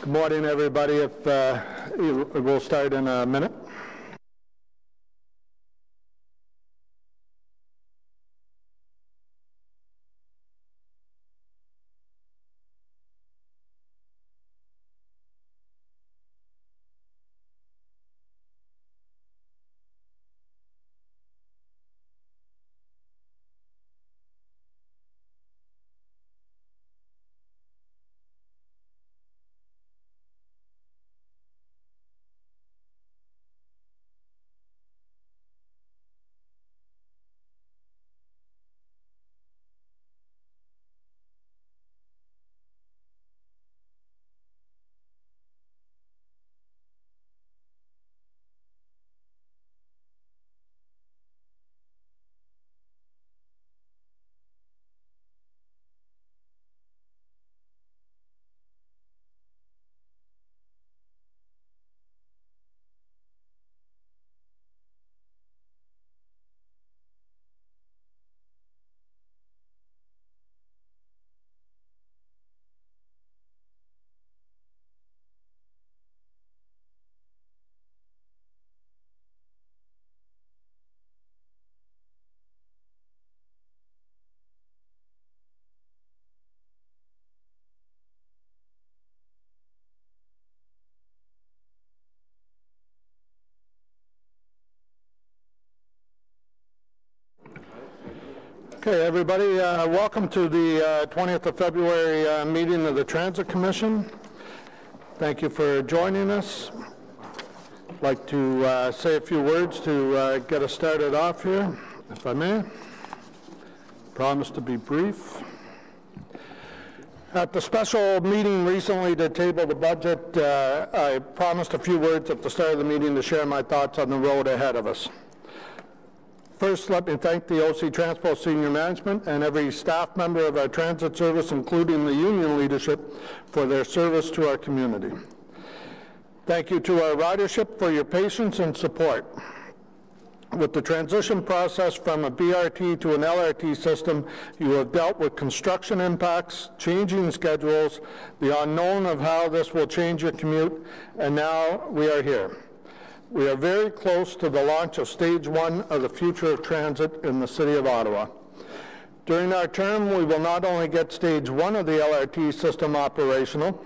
Good morning, everybody. We'll start in a minute. Okay, everybody, welcome to the 20th of February meeting of the Transit Commission. Thank you for joining us. I'd like to say a few words to get us started off here, if I may. Promise to be brief. At the special meeting recently to table the budget, I promised a few words at the start of the meeting to share my thoughts on the road ahead of us. First, let me thank the OC Transpo senior management and every staff member of our transit service, including the union leadership, for their service to our community. Thank you to our ridership for your patience and support. With the transition process from a BRT to an LRT system, you have dealt with construction impacts, changing schedules, the unknown of how this will change your commute, and now we are here. We are very close to the launch of Stage 1 of the future of transit in the City of Ottawa. During our term, we will not only get Stage 1 of the LRT system operational,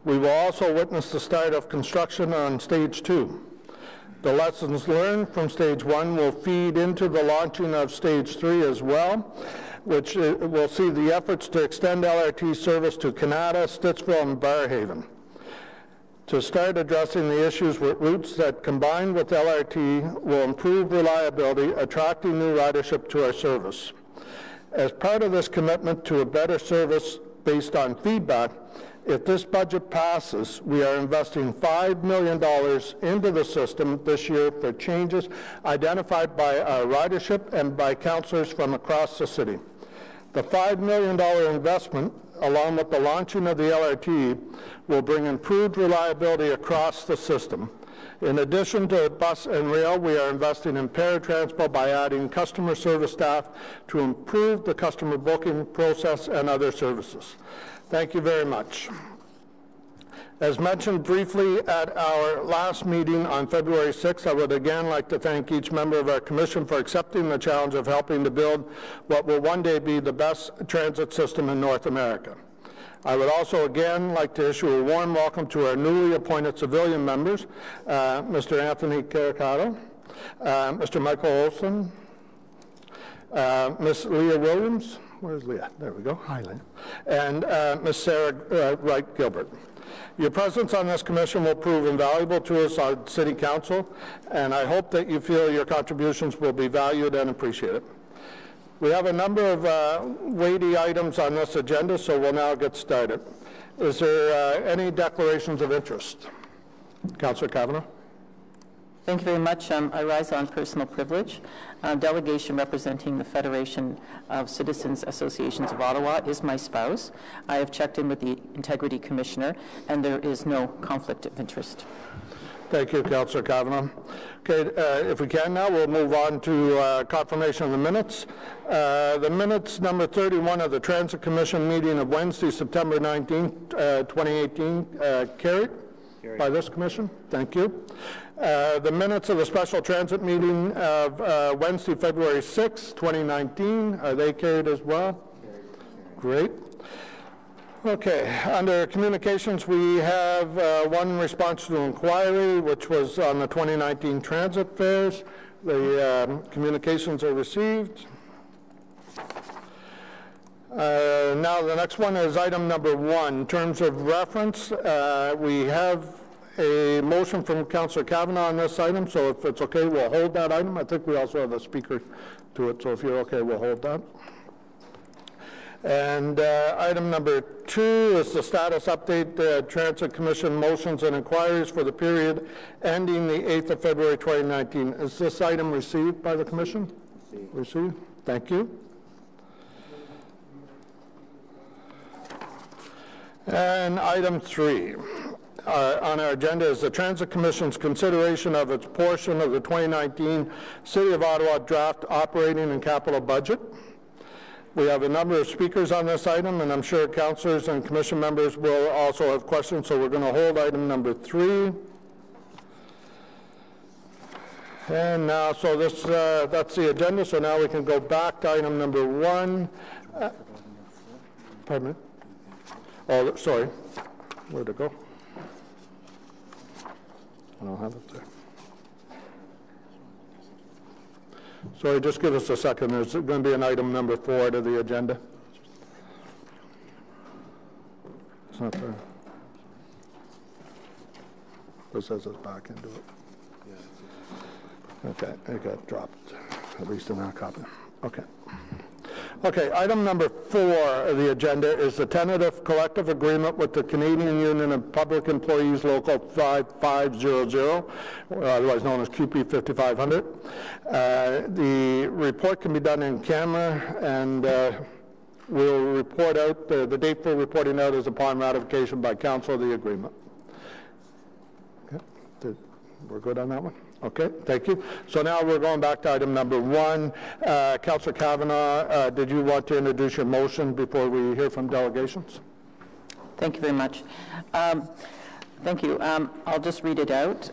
we will also witness the start of construction on Stage 2. The lessons learned from Stage 1 will feed into the launching of Stage 3 as well, which will see the efforts to extend LRT service to Canada, Stittsville, and Barrhaven. To start addressing the issues with routes that, combined with LRT, will improve reliability, attracting new ridership to our service. As part of this commitment to a better service based on feedback, if this budget passes, we are investing $5 million into the system this year for changes identified by our ridership and by councillors from across the city. The $5 million investment, along with the launching of the LRT, will bring improved reliability across the system. In addition to bus and rail, we are investing in paratransport by adding customer service staff to improve the customer booking process and other services. Thank you very much. As mentioned briefly at our last meeting on February 6th, I would again like to thank each member of our commission for accepting the challenge of helping to build what will one day be the best transit system in North America. I would also again like to issue a warm welcome to our newly appointed civilian members, Mr. Anthony Caricato, Mr. Michael Olson, Ms. Leah Williams, where's Leah? There we go, hi Leah, and Ms. Sarah Wright-Gilbert. Your presence on this commission will prove invaluable to us on City Council, and I hope that you feel your contributions will be valued and appreciated. We have a number of weighty items on this agenda, so we'll now get started. Is there any declarations of interest? Councillor Kavanagh. Thank you very much. I rise on personal privilege. Delegation representing the Federation of Citizens Associations of Ottawa is my spouse. I have checked in with the Integrity Commissioner, and there is no conflict of interest. Thank you, Councillor Kavanagh. Okay, if we can now, we'll move on to confirmation of the minutes. The minutes number 31 of the Transit Commission meeting of Wednesday, September 19th, 2018, carried by this commission. Thank you. The minutes of the special transit meeting of Wednesday, February 6th, 2019, are they carried as well? Great. Okay, under communications, we have one response to inquiry, which was on the 2019 transit fares. The communications are received. Now the next one is item number 1, terms of reference. We have a motion from Councillor Kavanagh on this item, so if it's okay, we'll hold that item. I think we also have a speaker to it, so if you're okay, we'll hold that. And item number 2 is the status update, Transit Commission motions and inquiries for the period ending the 8th of February 2019. Is this item received by the Commission? Received. Thank you. And item 3 on our agenda is the Transit Commission's consideration of its portion of the 2019 City of Ottawa draft operating and capital budget. We have a number of speakers on this item, and I'm sure councillors and commission members will also have questions, so we're going to hold item number 3. And now, so this that's the agenda, so now we can go back to item number 1. Pardon me? Oh, sorry. Where'd it go? I don't have it there. Sorry, just give us a second. There's going to be an item number 4 to the agenda. It's not there. This says it's back into it. Okay, it got dropped, at least in our copy. Okay. Okay, item number 4 of the agenda is the tentative collective agreement with the Canadian Union of Public Employees Local 5500, otherwise known as QP 5500. The report can be done in camera, and we'll report out, the date for reporting out is upon ratification by council of the agreement. Okay, we're good on that one? Okay, thank you. So now we're going back to item number 1. Councillor Kavanagh, did you want to introduce your motion before we hear from delegations? Thank you very much. Thank you. I'll just read it out.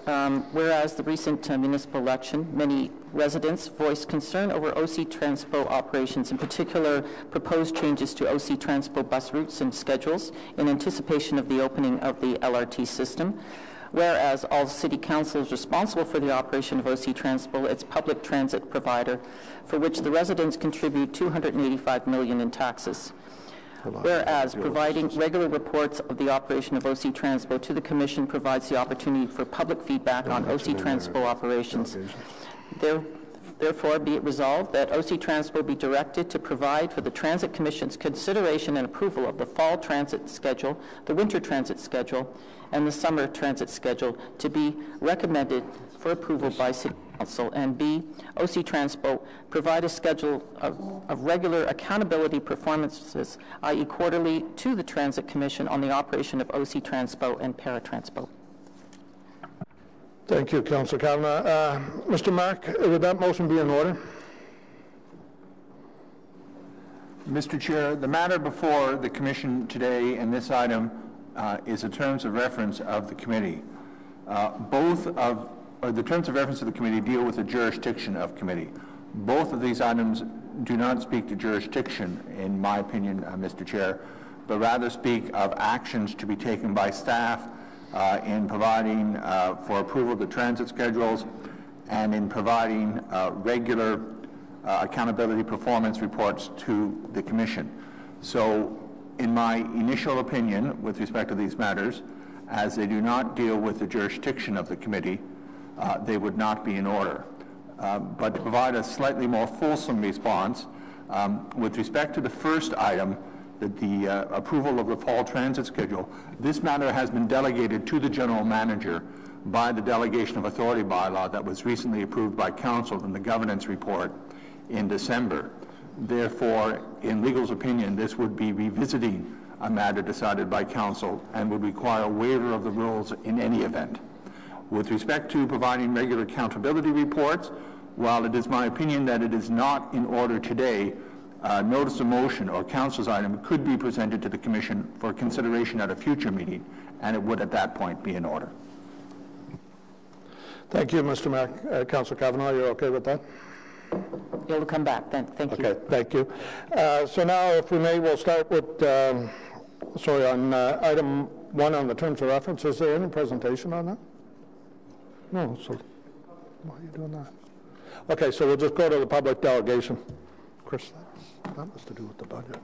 Whereas the recent municipal election, many residents voiced concern over OC Transpo operations, in particular proposed changes to OC Transpo bus routes and schedules in anticipation of the opening of the LRT system. Whereas all city councils responsible for the operation of OC Transpo, its public transit provider, for which the residents contribute $285 million in taxes. Whereas providing regular reports of the operation of OC Transpo to the Commission provides the opportunity for public feedback on OC Transpo operations. Therefore, be it resolved that OC Transpo be directed to provide for the Transit Commission's consideration and approval of the fall transit schedule, the winter transit schedule, and the summer transit schedule to be recommended for approval by City Council, and B, OC Transpo provide a schedule of regular accountability performances, i.e. quarterly, to the Transit Commission on the operation of OC Transpo and Paratranspo. Thank you, Councillor Kavanagh. Mr. Mark, would that motion be in order? Mr. Chair, the matter before the Commission today in this item is the terms of reference of the committee. The terms of reference of the committee deal with the jurisdiction of committee. Both of these items do not speak to jurisdiction, in my opinion, Mr. Chair, but rather speak of actions to be taken by staff in providing for approval of the transit schedules and in providing regular accountability performance reports to the Commission. So, in my initial opinion, with respect to these matters, as they do not deal with the jurisdiction of the committee, they would not be in order. But to provide a slightly more fulsome response, with respect to the first item, the approval of the fall transit schedule, this matter has been delegated to the General Manager by the Delegation of Authority bylaw that was recently approved by Council in the governance report in December. Therefore, in legal's opinion, this would be revisiting a matter decided by Council and would require a waiver of the rules in any event. With respect to providing regular accountability reports, while it is my opinion that it is not in order today, notice of motion or council's item could be presented to the Commission for consideration at a future meeting, and it would at that point be in order. Thank you, Mr. Mayor. Councillor Kavanagh, you're okay with that? You'll come back then. Thank you. Okay, thank you. So now, if we may, we'll start with, on item 1 on the terms of reference. Is there any presentation on that? No, so why are you doing that? Okay, so we'll just go to the public delegation. Chris, that has to do with the budget.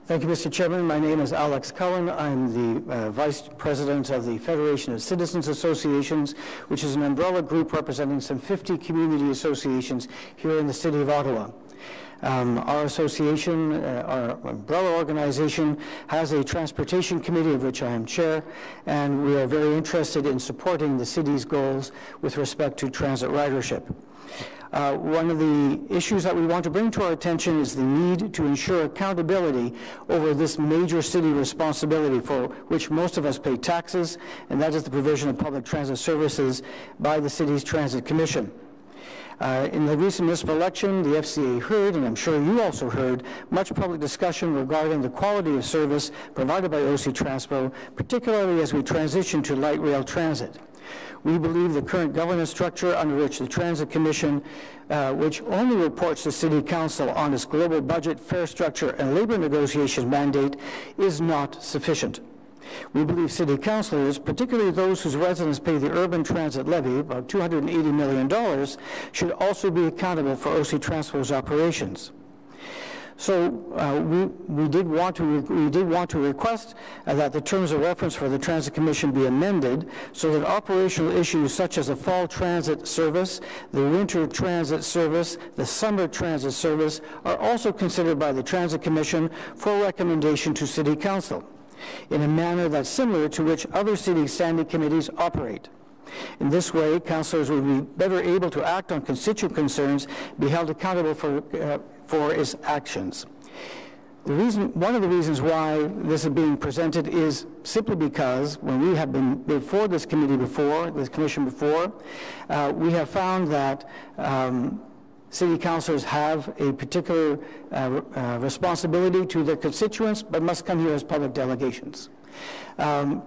Thank you, Mr. Chairman. My name is Alex Cullen. I'm the Vice President of the Federation of Citizens Associations, which is an umbrella group representing some 50 community associations here in the City of Ottawa. Our association, our umbrella organization, has a transportation committee of which I am chair, and we are very interested in supporting the city's goals with respect to transit ridership. One of the issues that we want to bring to our attention is the need to ensure accountability over this major city responsibility for which most of us pay taxes, and that is the provision of public transit services by the city's Transit Commission. In the recent municipal election, the FCA heard, and I'm sure you also heard, much public discussion regarding the quality of service provided by OC Transpo, particularly as we transition to light rail transit. We believe the current governance structure under which the Transit Commission, which only reports to City Council on its global budget, fare structure, and labor negotiation mandate, is not sufficient. We believe City Councilors, particularly those whose residents pay the urban transit levy, about $280 million, should also be accountable for OC Transpo's operations. So we did want to request that the terms of reference for the Transit Commission be amended so that operational issues such as the fall transit service, the winter transit service, the summer transit service are also considered by the Transit Commission for recommendation to City Council in a manner that's similar to which other city standing committees operate. In this way, councillors will be better able to act on constituent concerns, be held accountable for its actions. One of the reasons why this is being presented is simply because when we have been before this committee before, this commission before, we have found that city councillors have a particular responsibility to their constituents, but must come here as public delegations.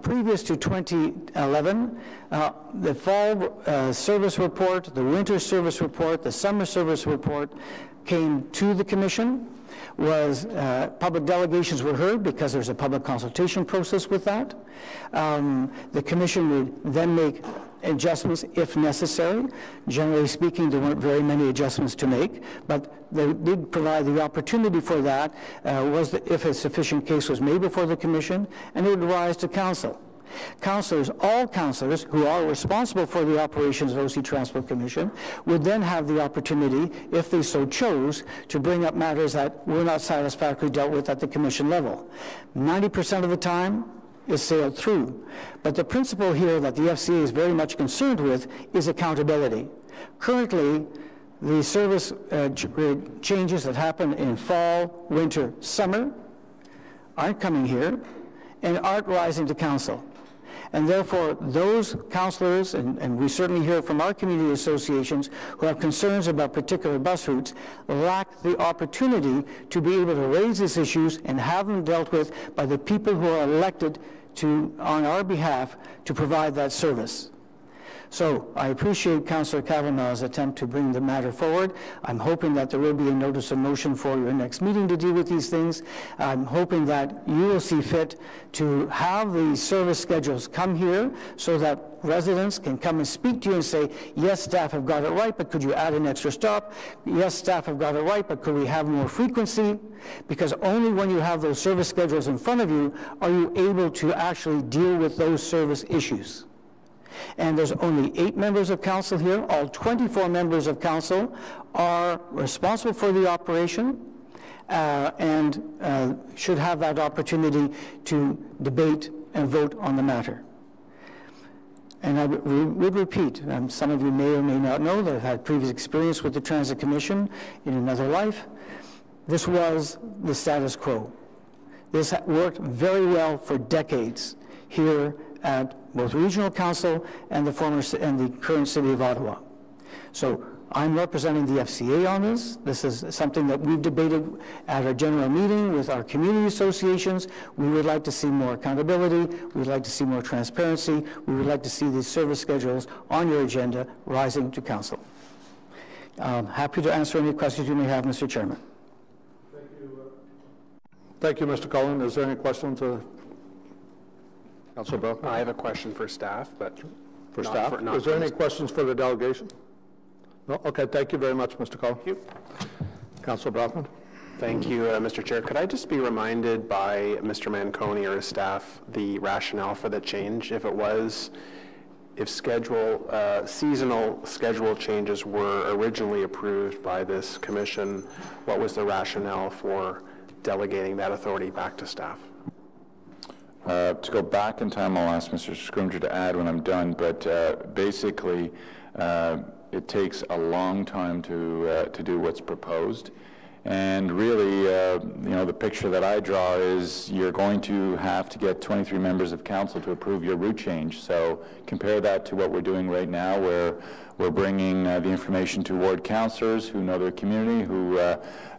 Previous to 2011, the fall service report, the winter service report, the summer service report came to the commission. Public delegations were heard because there's a public consultation process with that. The commission would then make adjustments if necessary. Generally speaking, there weren't very many adjustments to make, but they did provide the opportunity for that if a sufficient case was made before the commission, and it would rise to council. Councillors, all councillors who are responsible for the operations of OC Transport Commission would then have the opportunity, if they so chose, to bring up matters that were not satisfactorily dealt with at the commission level. 90% of the time is sailed through. But the principle here that the FCA is very much concerned with is accountability. Currently, the service changes that happen in fall, winter, summer aren't coming here and aren't rising to council. And therefore, those councillors, and we certainly hear from our community associations who have concerns about particular bus routes, lack the opportunity to be able to raise these issues and have them dealt with by the people who are elected on our behalf to provide that service. So I appreciate Councillor Kavanagh's attempt to bring the matter forward. I'm hoping that there will be a notice of motion for your next meeting to deal with these things. I'm hoping that you will see fit to have the service schedules come here so that residents can come and speak to you and say, yes, staff have got it right, but could you add an extra stop? Yes, staff have got it right, but could we have more frequency? Because only when you have those service schedules in front of you are you able to actually deal with those service issues. And there's only 8 members of council here. All 24 members of council are responsible for the operation and should have that opportunity to debate and vote on the matter. And I would repeat, some of you may or may not know that I've had previous experience with the Transit Commission in another life. This was the status quo. This worked very well for decades here at both Regional Council and the current City of Ottawa. So I'm representing the FCA on this. This is something that we've debated at our general meeting with our community associations. We would like to see more accountability. We would like to see more transparency. We would like to see these service schedules on your agenda rising to council. Happy to answer any questions you may have, Mr. Chairman. Thank you, Mr. Cullen. Is there any questions? Councilor Brockman? I have a question for staff, but For staff? Is there any questions for the delegation? No? Okay, thank you very much, Mr. Cullen. Thank you. Councilor Brockman? Thank you, Mr. Chair. Could I just be reminded by Mr. Manconi or his staff the rationale for the change? If seasonal schedule changes were originally approved by this commission, what was the rationale for delegating that authority back to staff? To go back in time, I'll ask Mr. Scrimger to add when I'm done, but basically it takes a long time to do what's proposed. And really, the picture that I draw is you're going to have to get 23 members of council to approve your route change. So compare that to what we're doing right now, where we're bringing the information to ward councillors who know their community, who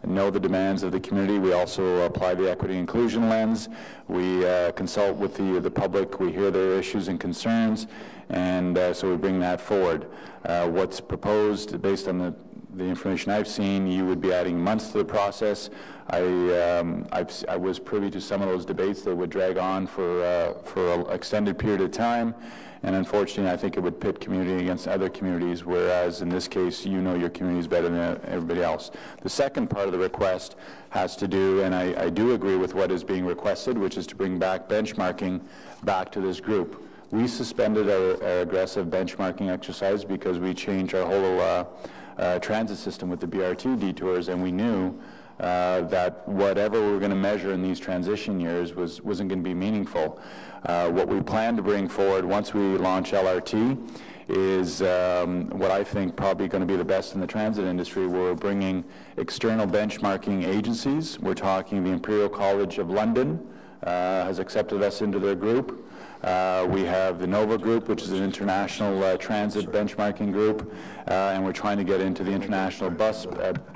know the demands of the community. We also apply the equity inclusion lens. We consult with the public. We hear their issues and concerns, and so we bring that forward. What's proposed, based on the information I've seen, you would be adding months to the process. I was privy to some of those debates that would drag on for an extended period of time, and unfortunately I think it would pit community against other communities, whereas in this case you know your communities better than everybody else. The second part of the request has to do, and I do agree with what is being requested, which is to bring back benchmarking back to this group. We suspended our aggressive benchmarking exercise because we changed our whole transit system with the BRT detours, and we knew that whatever we were going to measure in these transition years wasn't going to be meaningful. What we plan to bring forward once we launch LRT is what I think probably going to be the best in the transit industry. We're bringing external benchmarking agencies. We're talking the Imperial College of London has accepted us into their group. We have the NOVA group, which is an international transit benchmarking group, and we're trying to get into the international bus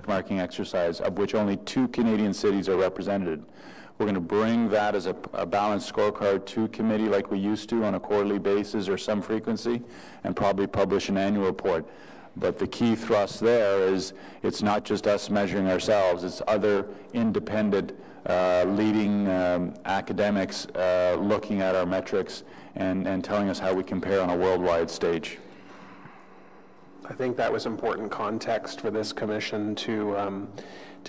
marking exercise, of which only 2 Canadian cities are represented. We're going to bring that as a balanced scorecard to committee like we used to on a quarterly basis or some frequency, and probably publish an annual report. But the key thrust there is it's not just us measuring ourselves, it's other independent leading academics looking at our metrics and telling us how we compare on a worldwide stage. I think that was important context for this commission to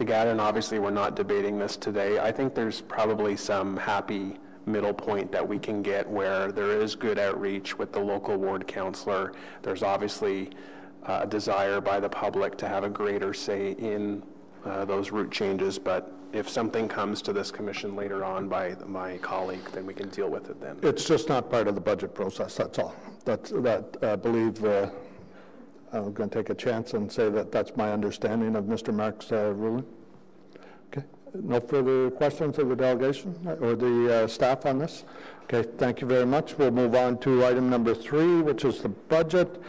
gather, and obviously we're not debating this today. I think there's probably some happy middle point that we can get where there is good outreach with the local ward councillor. There's obviously a desire by the public to have a greater say in those route changes, but if something comes to this commission later on by my colleague, then we can deal with it then. It's just not part of the budget process, that's all. I believe I'm going to take a chance and say that that's my understanding of Mr. Mark's ruling. Okay, no further questions of the delegation or the staff on this? Okay, thank you very much. We'll move on to item number 3, which is the budget.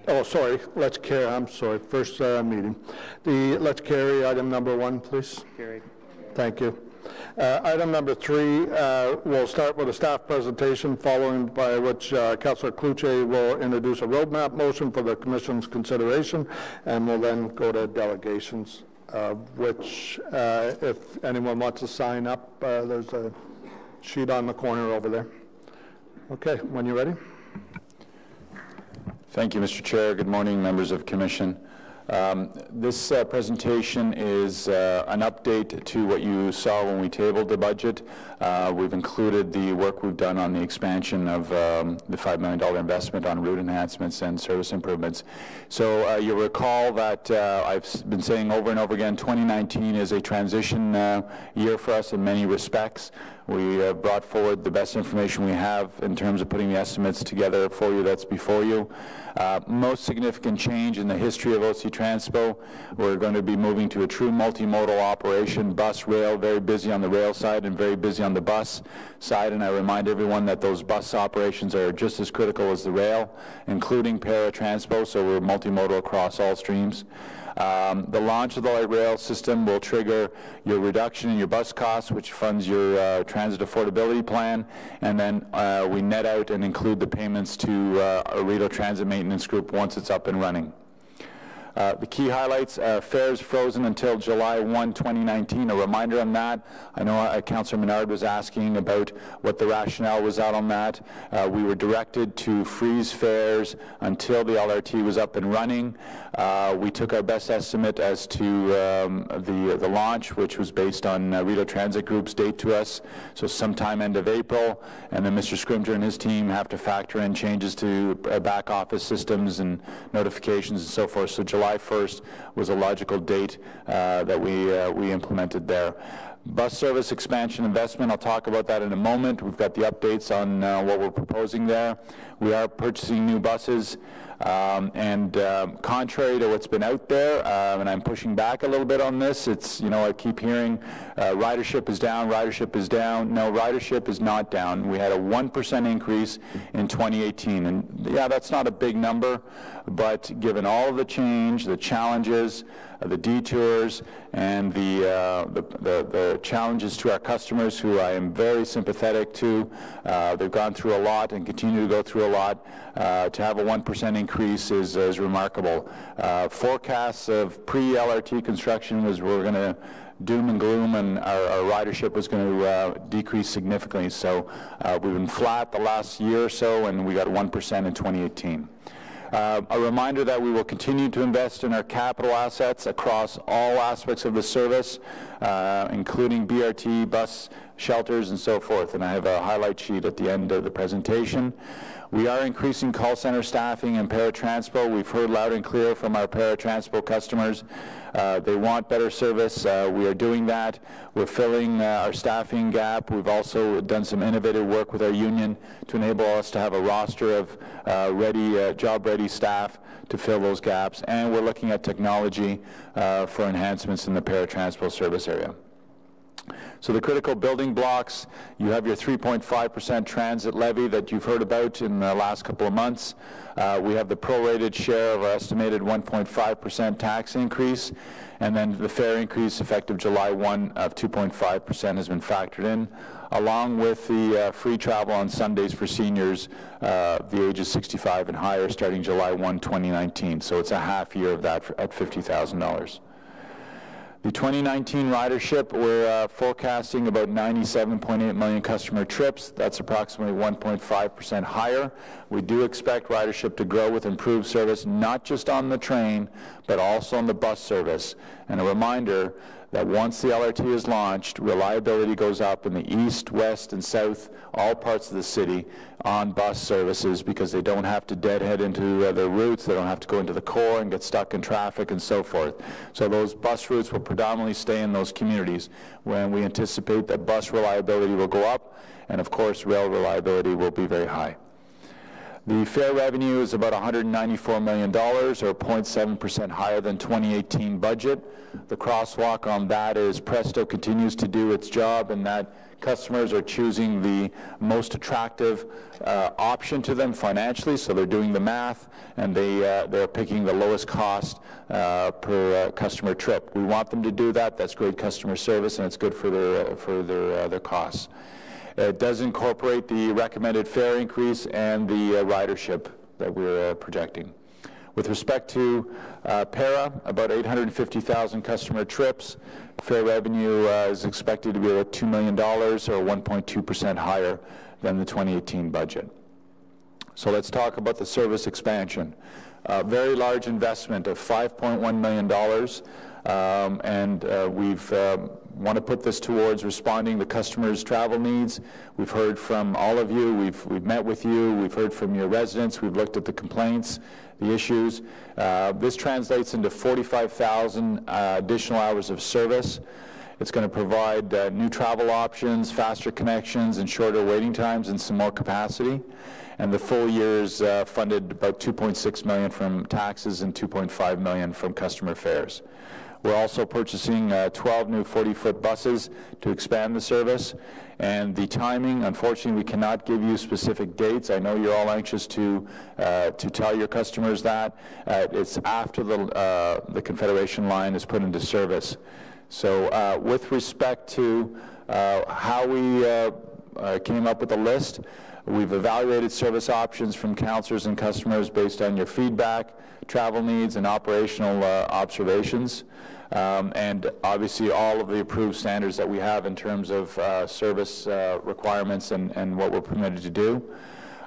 Oh, sorry, let's carry, I'm sorry, first meeting. Let's carry item number 1, please. Carried. Thank you. Item number 3, we'll start with a staff presentation, following by which Councillor Cloutier will introduce a roadmap motion for the Commission's consideration, and we'll then go to delegations, which, if anyone wants to sign up, there's a sheet on the corner over there. Okay, when you're ready. Thank you, Mr. Chair. Good morning, members of Commission. This presentation is an update to what you saw when we tabled the budget. We've included the work we've done on the expansion of the $5 million investment on route enhancements and service improvements. So you'll recall that I've been saying over and over again, 2019 is a transition year for us in many respects. We brought forward the best information we have in terms of putting the estimates together for you that's before you. Most significant change in the history of OC Transpo, we're going to be moving to a true multimodal operation, bus, rail, very busy on the rail side and very busy on the bus side, and I remind everyone that those bus operations are just as critical as the rail, including para-transpo, so we're multimodal across all streams. The launch of the light rail system will trigger your reduction in your bus costs, which funds your transit affordability plan, and then we net out and include the payments to our Rideau Transit Maintenance Group once it's up and running. The key highlights, fares frozen until July 1, 2019. A reminder on that. I know Councillor Menard was asking about what the rationale was out on that. We were directed to freeze fares until the LRT was up and running. We took our best estimate as to the launch, which was based on Rideau Transit Group's date to us, so sometime end of April, and then Mr. Scrimger and his team have to factor in changes to back office systems and notifications and so forth. So July 1st was a logical date that we implemented there. Bus service expansion investment, I'll talk about that in a moment. We've got the updates on what we're proposing there. We are purchasing new buses, and contrary to what's been out there, and I'm pushing back a little bit on this, it's, you know, I keep hearing ridership is down, ridership is down. No, ridership is not down. We had a 1% increase in 2018, and yeah, that's not a big number, but given all of the change, the challenges, the detours, and the challenges to our customers, who I am very sympathetic to. They've gone through a lot and continue to go through a lot. To have a 1% increase is remarkable. Forecasts of pre-LRT construction was we're going to doom and gloom, and our ridership was going to decrease significantly. So we've been flat the last year or so, and we got 1% in 2018. A reminder that we will continue to invest in our capital assets across all aspects of the service, including BRT, bus shelters, and so forth. And I have a highlight sheet at the end of the presentation. We are increasing call center staffing and para-transpo. We've heard loud and clear from our para-transpo customers. They want better service. We are doing that. We're filling our staffing gap. We've also done some innovative work with our union to enable us to have a roster of job-ready staff to fill those gaps. And we're looking at technology for enhancements in the para-transpo service area. So the critical building blocks, you have your 3.5% transit levy that you've heard about in the last couple of months. We have the prorated share of our estimated 1.5% tax increase, and then the fare increase effective July 1 of 2.5% has been factored in, along with the free travel on Sundays for seniors the ages 65 and higher starting July 1, 2019. So it's a half year of that at $50,000. The 2019 ridership, we're forecasting about 97.8 million customer trips. That's approximately 1.5% higher. We do expect ridership to grow with improved service, not just on the train, but also on the bus service. And a reminder that once the LRT is launched, reliability goes up in the east, west, and south, all parts of the city, on bus services, because they don't have to deadhead into their routes, they don't have to go into the core and get stuck in traffic and so forth. So those bus routes will predominantly stay in those communities, when we anticipate that bus reliability will go up, and of course rail reliability will be very high. The fare revenue is about $194 million, or 0.7% higher than 2018 budget. The crosswalk on that is Presto continues to do its job, and that customers are choosing the most attractive option to them financially, so they're doing the math, and they're picking the lowest cost per customer trip. We want them to do that. That's great customer service, and it's good for their costs. It does incorporate the recommended fare increase and the ridership that we're projecting. With respect to para, about 850,000 customer trips. Fare revenue is expected to be about $2 million, or 1.2% higher than the 2018 budget. So let's talk about the service expansion. very large investment of $5.1 million, and we've want to put this towards responding to customers' travel needs. We've heard from all of you. We've met with you. We've heard from your residents. We've looked at the complaints, the issues. This translates into 45,000 additional hours of service. It's going to provide new travel options, faster connections, and shorter waiting times, and some more capacity. And the full year's funded about $2.6 million from taxes and $2.5 million from customer fares. We're also purchasing 12 new 40-foot buses to expand the service. And the timing, unfortunately, we cannot give you specific dates. I know you're all anxious to tell your customers that. It's after the Confederation line is put into service. So with respect to how we came up with the list, we've evaluated service options from councillors and customers based on your feedback, travel needs, and operational observations. And obviously all of the approved standards that we have in terms of service requirements and what we're permitted to do.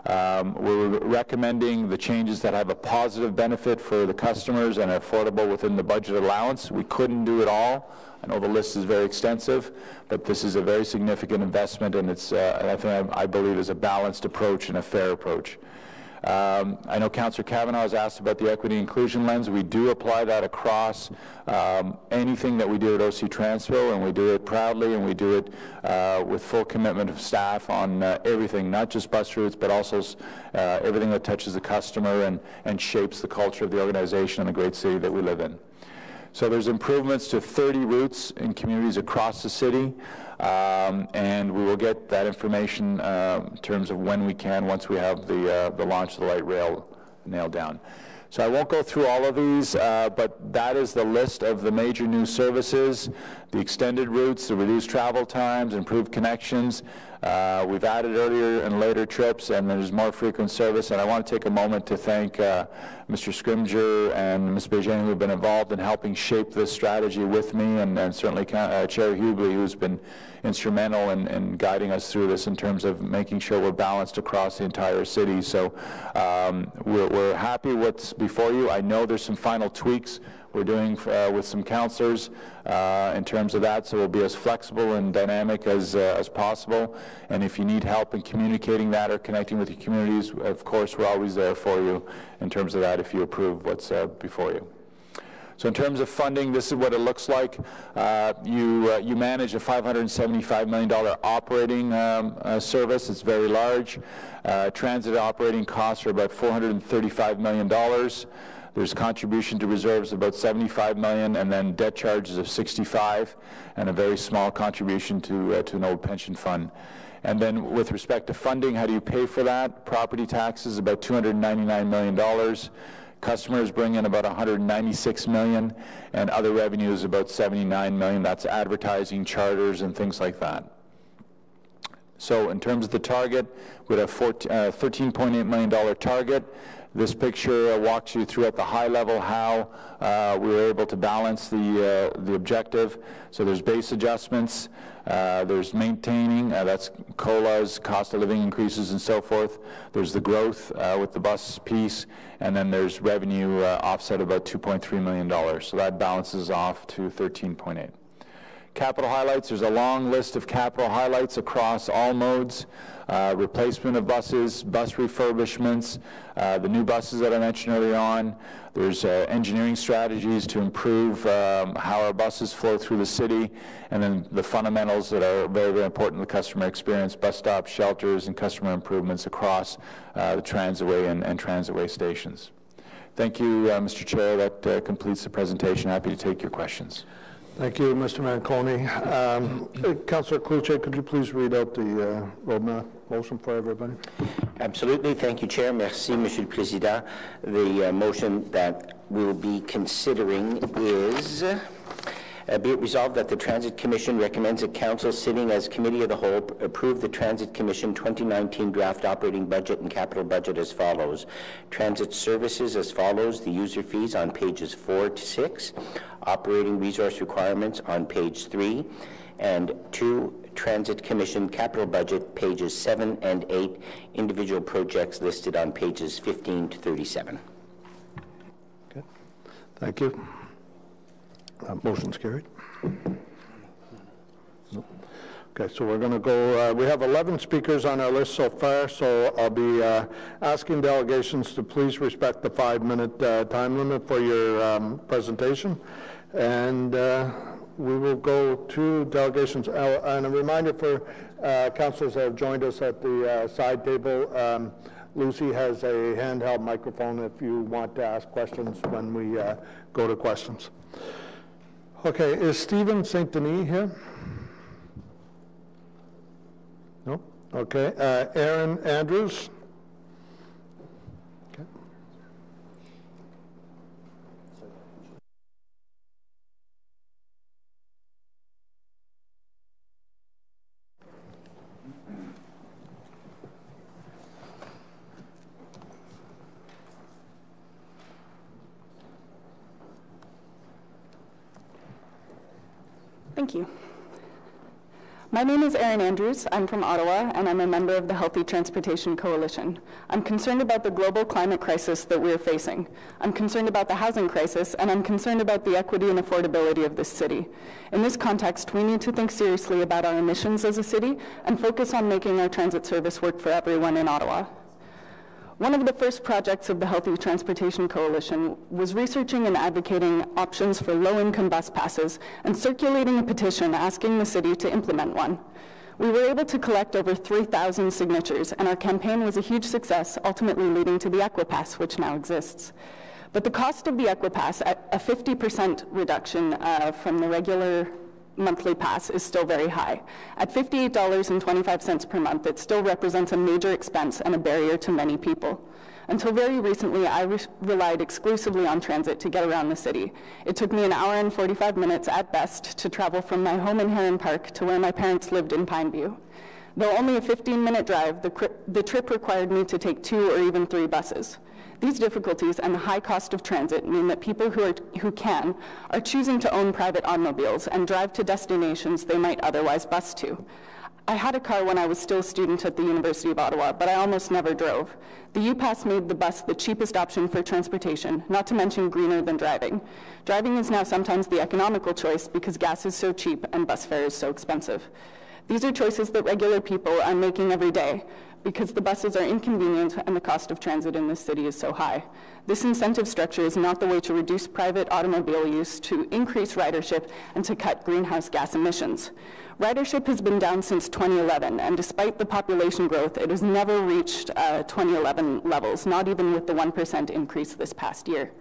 We're recommending the changes that have a positive benefit for the customers and are affordable within the budget allowance. We couldn't do it all. I know the list is very extensive, but this is a very significant investment, and it's, I believe, is a balanced approach and a fair approach. I know Councillor Kavanaugh has asked about the equity inclusion lens. We do apply that across anything that we do at OC Transpo, and we do it proudly, and we do it with full commitment of staff on everything, not just bus routes, but also everything that touches the customer and shapes the culture of the organization and the great city that we live in. So there's improvements to 30 routes in communities across the city. And we will get that information in terms of when we can, once we have the launch of the light rail nailed down. So I won't go through all of these, but that is the list of the major new services, the extended routes, the reduced travel times, improved connections. We've added earlier and later trips, and there's more frequent service. And I want to take a moment to thank Mr. Scrimger and Ms. Bégin, who have been involved in helping shape this strategy with me, and certainly Chair Hubley, who's been instrumental in guiding us through this in terms of making sure we're balanced across the entire city. So we're happy what's before you. I know there's some final tweaks we're doing with some councillors in terms of that, so we'll be as flexible and dynamic as possible. And if you need help in communicating that or connecting with your communities, of course, we're always there for you in terms of that if you approve what's before you. So in terms of funding, this is what it looks like. You manage a $575 million operating service. It's very large. Transit operating costs are about $435 million. There's contribution to reserves of about $75 million, and then debt charges of $65, and a very small contribution to an old pension fund. And then with respect to funding, how do you pay for that? Property taxes, about $299 million. Customers bring in about $196 million, and other revenues about $79 million. That's advertising, charters, and things like that. So in terms of the target, we have a $13.8 million target. This picture walks you through at the high level how we were able to balance the objective. So there's base adjustments, there's maintaining, that's COLAs, cost of living increases, and so forth. There's the growth with the bus piece, and then there's revenue offset about $2.3 million. So that balances off to 13.8. Capital highlights, there's a long list of capital highlights across all modes. Replacement of buses, bus refurbishments, the new buses that I mentioned earlier on. There's engineering strategies to improve how our buses flow through the city, and then the fundamentals that are very, very important to the customer experience, bus stops, shelters, and customer improvements across the Transitway and Transitway stations. Thank you, Mr. Chair. That completes the presentation. Happy to take your questions. Thank you, Mr. Manconi. Councillor Cloutier, could you please read out the roadmap motion for everybody? Absolutely. Thank you, Chair. Merci, Monsieur le Président. The motion that we'll be considering is be it resolved that the Transit Commission recommends that Council, sitting as Committee of the Whole, approve the Transit Commission 2019 draft operating budget and capital budget as follows. Transit services as follows: the user fees on pages 4 to 6, operating resource requirements on page 3, and 2, Transit Commission capital budget, pages 7 and 8, individual projects listed on pages 15 to 37. Okay. Thank you. Motion's carried. No. Okay, so we're going to go, we have 11 speakers on our list so far, so I'll be asking delegations to please respect the 5-minute time limit for your presentation. And we will go to delegations. And a reminder for councillors that have joined us at the side table, Lucy has a handheld microphone if you want to ask questions when we go to questions. Okay, is Stephen St. Denis here? No? Okay, Aaron Andrews? Okay. Thank you. My name is Erin Andrews. I'm from Ottawa, and I'm a member of the Healthy Transportation Coalition. I'm concerned about the global climate crisis that we're facing. I'm concerned about the housing crisis, and I'm concerned about the equity and affordability of this city. In this context, we need to think seriously about our emissions as a city and focus on making our transit service work for everyone in Ottawa. One of the first projects of the Healthy Transportation Coalition was researching and advocating options for low-income bus passes and circulating a petition asking the city to implement one. We were able to collect over 3,000 signatures, and our campaign was a huge success, ultimately leading to the Equipass, which now exists. But the cost of the Equipass, at a 50% reduction from the regular monthly pass, is still very high. At $58.25 per month, it still represents a major expense and a barrier to many people. Until very recently, I relied exclusively on transit to get around the city. It took me an hour and 45 minutes at best to travel from my home in Heron Park to where my parents lived in Pineview. Though only a 15-minute drive, the trip required me to take 2 or even 3 buses. These difficulties and the high cost of transit mean that people who can are choosing to own private automobiles and drive to destinations they might otherwise bus to. I had a car when I was still a student at the University of Ottawa, but I almost never drove. The U-Pass made the bus the cheapest option for transportation, not to mention greener than driving. Driving is now sometimes the economical choice because gas is so cheap and bus fare is so expensive. These are choices that regular people are making every day, because the buses are inconvenient and the cost of transit in this city is so high. This incentive structure is not the way to reduce private automobile use, to increase ridership, and to cut greenhouse gas emissions. Ridership has been down since 2011, and despite the population growth, it has never reached 2011 levels, not even with the 1% increase this past year.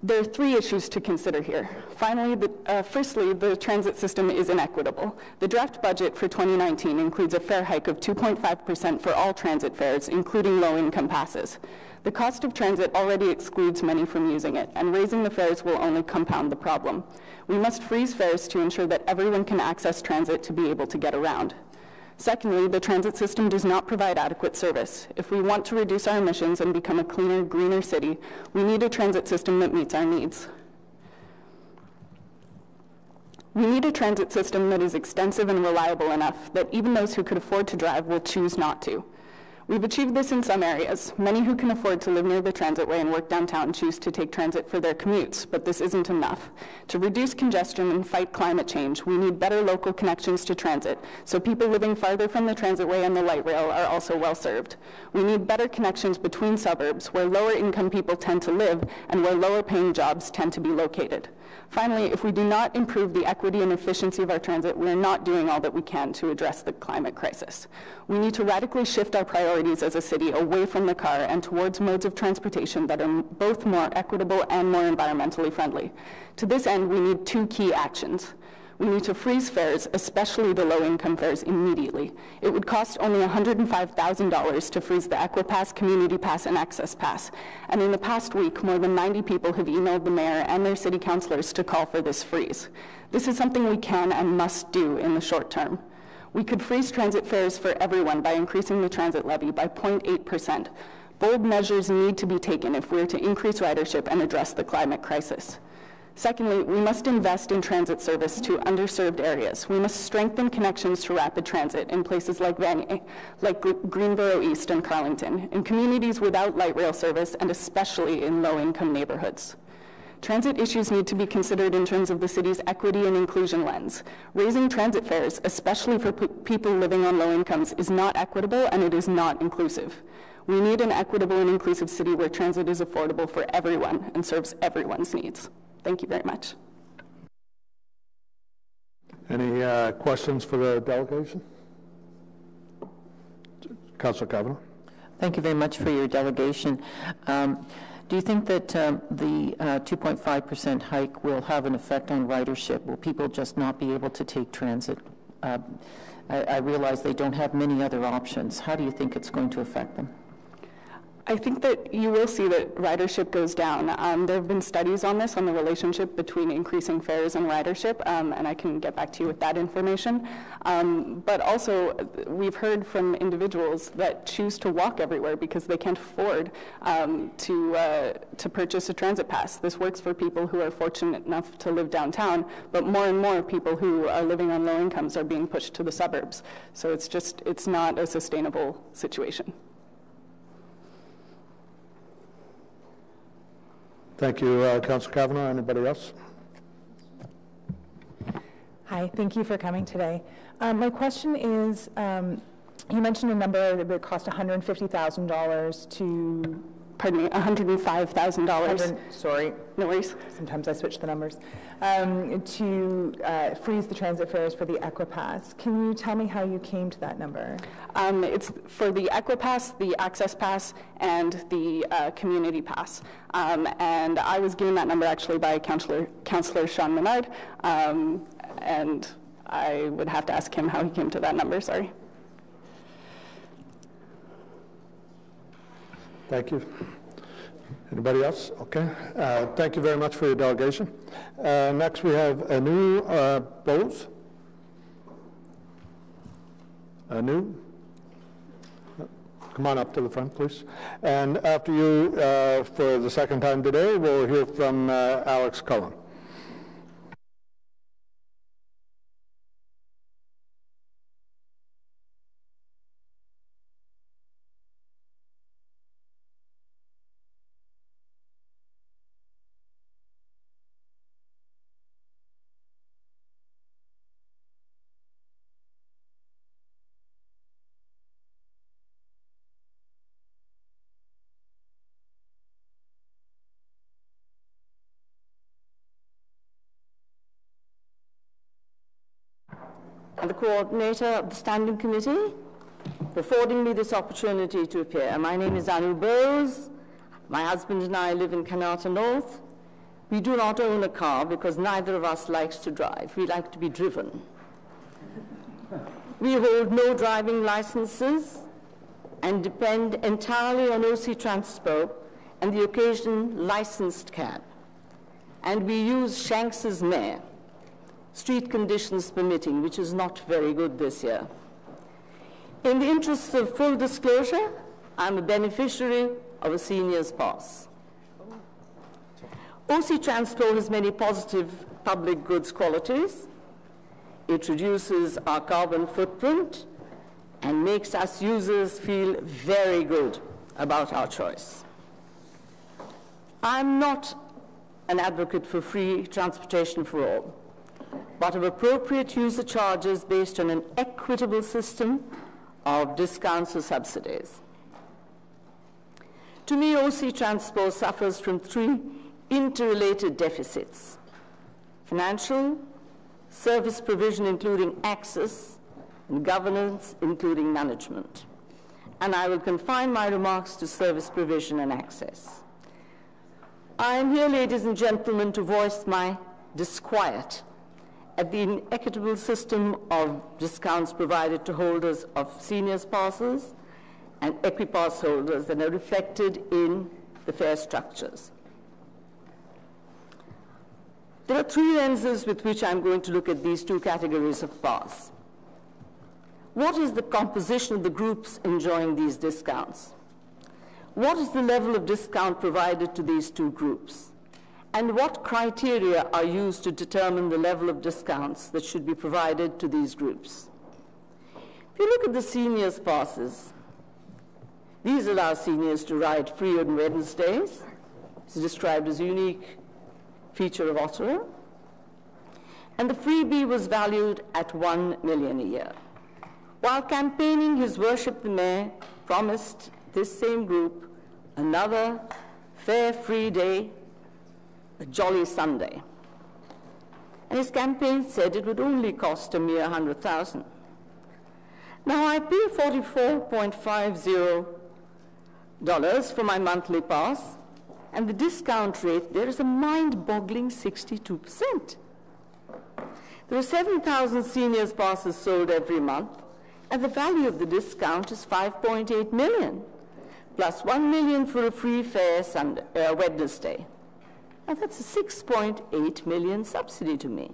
There are 3 issues to consider here. Finally, firstly, the transit system is inequitable. The draft budget for 2019 includes a fare hike of 2.5% for all transit fares, including low-income passes. The cost of transit already excludes many from using it, and raising the fares will only compound the problem. We must freeze fares to ensure that everyone can access transit to be able to get around. Secondly, the transit system does not provide adequate service. If we want to reduce our emissions and become a cleaner, greener city, we need a transit system that meets our needs. We need a transit system that is extensive and reliable enough that even those who could afford to drive will choose not to. We've achieved this in some areas. Many who can afford to live near the transitway and work downtown choose to take transit for their commutes, but this isn't enough. To reduce congestion and fight climate change, we need better local connections to transit, so people living farther from the transitway and the light rail are also well served. We need better connections between suburbs, where lower income people tend to live and where lower paying jobs tend to be located. Finally, if we do not improve the equity and efficiency of our transit, we are not doing all that we can to address the climate crisis. We need to radically shift our priorities as a city away from the car and towards modes of transportation that are both more equitable and more environmentally friendly. To this end, we need 2 key actions. We need to freeze fares, especially the low-income fares, immediately. It would cost only $105,000 to freeze the Equipass, Community Pass, and Access Pass. And in the past week, more than 90 people have emailed the mayor and their city councilors to call for this freeze. This is something we can and must do in the short term. We could freeze transit fares for everyone by increasing the transit levy by 0.8%. Bold measures need to be taken if we're to increase ridership and address the climate crisis. Secondly, we must invest in transit service to underserved areas. We must strengthen connections to rapid transit in places like Greenboro East and Carlington, in communities without light rail service, and especially in low-income neighborhoods. Transit issues need to be considered in terms of the city's equity and inclusion lens. Raising transit fares, especially for people living on low incomes, is not equitable and it is not inclusive. We need an equitable and inclusive city where transit is affordable for everyone and serves everyone's needs. Thank you very much. Any questions for the delegation? Councillor Kavanagh. Thank you very much for your delegation. Do you think that the 2.5% hike will have an effect on ridership? Will people just not be able to take transit? I realize they don't have many other options. How do you think it's going to affect them? I think that you will see that ridership goes down. There have been studies on this, on the relationship between increasing fares and ridership, and I can get back to you with that information. But also, we've heard from individuals that choose to walk everywhere because they can't afford to purchase a transit pass. This works for people who are fortunate enough to live downtown, but more and more people who are living on low incomes are being pushed to the suburbs. So it's not a sustainable situation. Thank you, Councillor Kavanagh. Anybody else? Hi, thank you for coming today. My question is, you mentioned a number that would cost $150,000 to... Pardon me, $105,000. Sorry. No worries. Sometimes I switch the numbers. To freeze the transit fares for the Equipass. Can you tell me how you came to that number? It's for the Equipass, the Access Pass, and the Community Pass. And I was given that number actually by Councillor Sean Menard, and I would have to ask him how he came to that number, sorry. Thank you. Anybody else? Okay. Thank you very much for your delegation. Next, we have Anu Bose. Anu? Come on up to the front, please. And after you, for the second time today, we'll hear from Alex Cullen. And the coordinator of the Standing Committee for affording me this opportunity to appear. My name is Anu Bose. My husband and I live in Kanata North. We do not own a car because neither of us likes to drive. We like to be driven. We hold no driving licenses and depend entirely on OC Transpo and the occasional licensed cab. And we use Shanks's mare, street conditions permitting, which is not very good this year. In the interests of full disclosure, I'm a beneficiary of a senior's pass. OC Transpo has many positive public goods qualities. It reduces our carbon footprint and makes us users feel very good about our choice. I'm not an advocate for free transportation for all, but of appropriate user charges based on an equitable system of discounts or subsidies. To me, OC Transpo suffers from three interrelated deficits: financial, service provision including access, and governance including management. And I will confine my remarks to service provision and access. I am here, ladies and gentlemen, to voice my disquiet at the inequitable system of discounts provided to holders of seniors passes and Equipass holders that are reflected in the fare structures. There are three lenses with which I'm going to look at these two categories of pass. What is the composition of the groups enjoying these discounts? What is the level of discount provided to these two groups? And what criteria are used to determine the level of discounts that should be provided to these groups? If you look at the seniors' passes, these allow seniors to ride free on Wednesdays. It's described as a unique feature of Ottawa. And the freebie was valued at $1 million a year. While campaigning, His Worship the Mayor promised this same group another fare free day, a jolly Sunday. And his campaign said it would only cost a mere $100,000. Now I pay $44.50 for my monthly pass, and the discount rate there is a mind-boggling 62%. There are 7,000 seniors passes sold every month, and the value of the discount is $5.8 million, plus $1 million for a free fare Wednesday. Now that's a $6.8 million subsidy to me.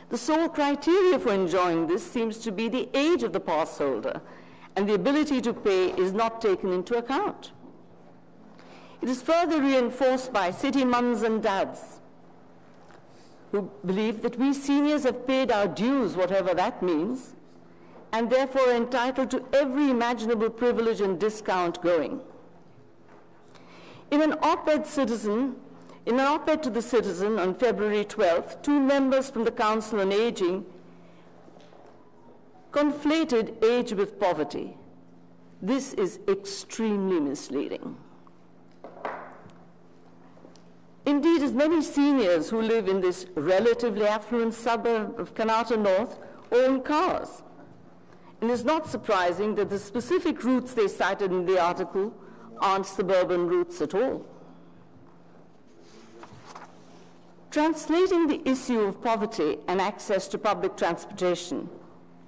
The sole criteria for enjoying this seems to be the age of the pass holder, and the ability to pay is not taken into account. It is further reinforced by city mums and dads who believe that we seniors have paid our dues, whatever that means, and therefore are entitled to every imaginable privilege and discount going. In an op-ed to the Citizen on February 12th, 2 members from the Council on Aging conflated age with poverty. This is extremely misleading. Indeed, as many seniors who live in this relatively affluent suburb of Kanata North own cars. And it's not surprising that the specific routes they cited in the article aren't suburban routes at all. Translating the issue of poverty and access to public transportation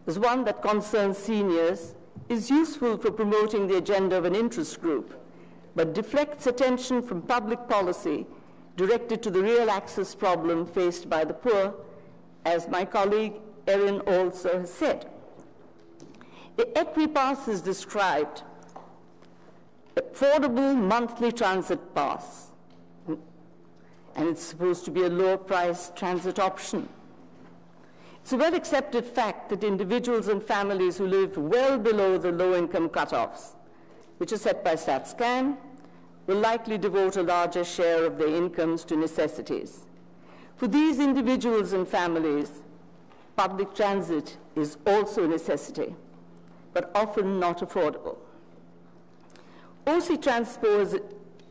as one that concerns seniors is useful for promoting the agenda of an interest group, but deflects attention from public policy directed to the real access problem faced by the poor, as my colleague Erin also has said. The Equipass is described affordable monthly transit pass, and it's supposed to be a lower-priced transit option. It's a well-accepted fact that individuals and families who live well below the low-income cutoffs, which are set by StatsCan, will likely devote a larger share of their incomes to necessities. For these individuals and families, public transit is also a necessity, but often not affordable. OC Transpo has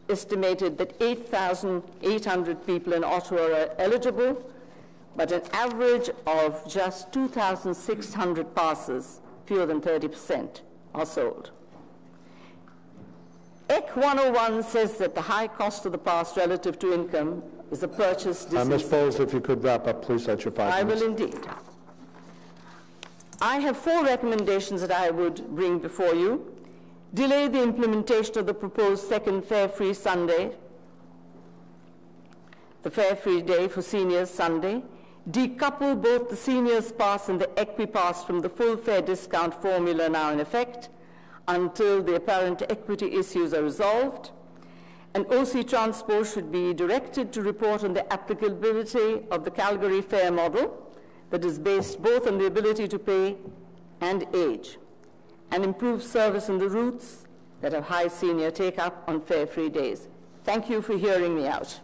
estimated that 8,800 people in Ottawa are eligible, but an average of just 2,600 passes, fewer than 30%, are sold. EC 101 says that the high cost of the pass relative to income is a purchase decision. Ms. Bowles, if you could wrap up, please, at your 5 minutes. I will indeed. I have 4 recommendations that I would bring before you. Delay the implementation of the proposed second fare-free Sunday, the fare-free day for seniors Sunday. Decouple both the seniors pass and the Equipass from the full fare discount formula now in effect until the apparent equity issues are resolved. And OC Transport should be directed to report on the applicability of the Calgary fare model that is based both on the ability to pay and age, and improve service on the routes that have high senior take-up on fare-free days. Thank you for hearing me out.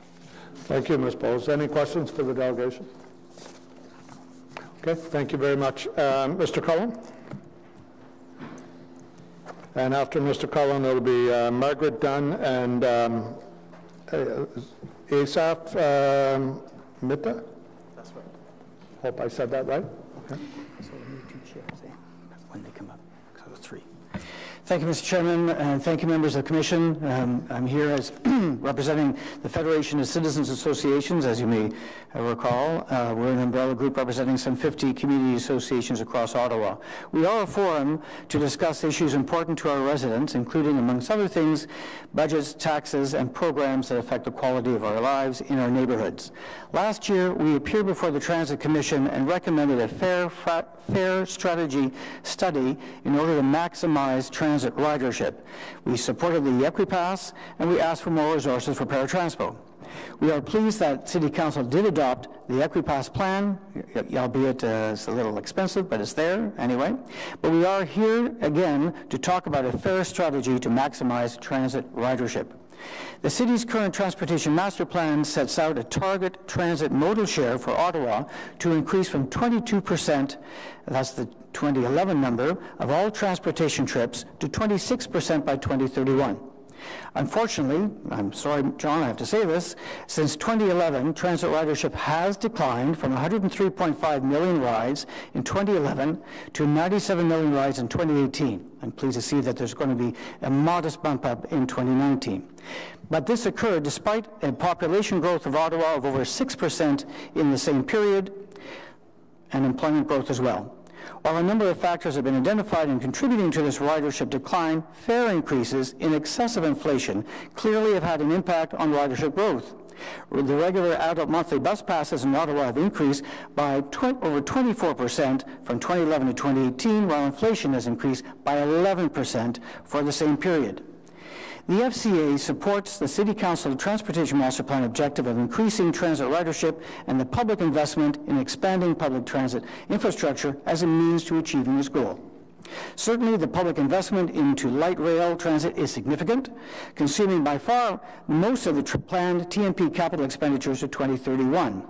Thank you, Ms. Bowles. Any questions for the delegation? Okay, thank you very much. Mr. Cullen? And after Mr. Cullen, it'll be Margaret Dunn and Asaf Mitta? That's right. Hope I said that right. Okay. So we need 2 chairs, when they come up. So 3. Thank you, Mr. Chairman, and thank you, members of the Commission. I'm here as representing the Federation of Citizens Associations, as you may recall. We're an umbrella group representing some 50 community associations across Ottawa. We are a forum to discuss issues important to our residents, including, amongst other things, budgets, taxes, and programs that affect the quality of our lives in our neighborhoods. Last year, we appeared before the Transit Commission and recommended a fare strategy study in order to maximize transit ridership. We supported the Equipass, and we asked for more resources for paratransport. We are pleased that City Council did adopt the Equipass plan, albeit it's a little expensive, but it's there anyway. But we are here again to talk about a fair strategy to maximize transit ridership. The city's current transportation master plan sets out a target transit modal share for Ottawa to increase from 22%, that's the 2011 number, of all transportation trips to 26% by 2031. Unfortunately, I'm sorry, John, I have to say this, since 2011, transit ridership has declined from 103.5 million rides in 2011 to 97 million rides in 2018. I'm pleased to see that there's going to be a modest bump up in 2019. But this occurred despite a population growth of Ottawa of over 6% in the same period, and employment growth as well. While a number of factors have been identified in contributing to this ridership decline, fare increases in excess of inflation clearly have had an impact on ridership growth. The regular adult monthly bus passes in Ottawa have increased by over 24% from 2011 to 2018, while inflation has increased by 11% for the same period. The FCA supports the City Council Transportation Master Plan objective of increasing transit ridership and the public investment in expanding public transit infrastructure as a means to achieving this goal. Certainly, the public investment into light rail transit is significant, consuming by far most of the planned TMP capital expenditures to 2031.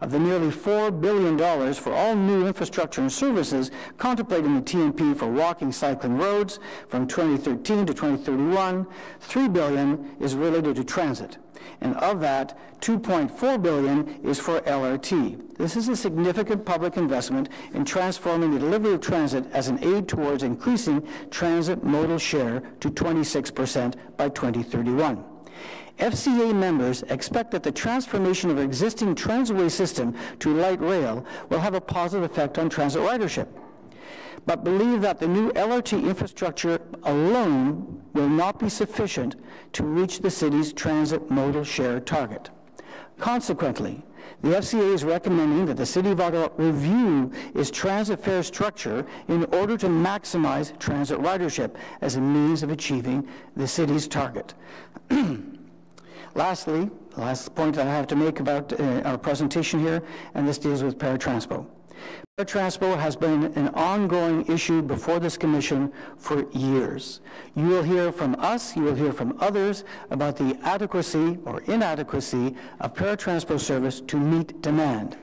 Of the nearly $4 billion for all new infrastructure and services contemplated in the TMP for walking, cycling roads from 2013 to 2031, $3 billion is related to transit. And of that, $2.4 billion is for LRT. This is a significant public investment in transforming the delivery of transit as an aid towards increasing transit modal share to 26% by 2031. FCA members expect that the transformation of existing transitway system to light rail will have a positive effect on transit ridership, but believe that the new LRT infrastructure alone will not be sufficient to reach the city's transit modal share target. Consequently, the FCA is recommending that the City of Ottawa review its transit fare structure in order to maximize transit ridership as a means of achieving the city's target. Lastly, the last point that I have to make about our presentation here, and this deals with paratransport. Paratransport has been an ongoing issue before this commission for years. You will hear from us, you will hear from others about the adequacy or inadequacy of paratransport service to meet demand.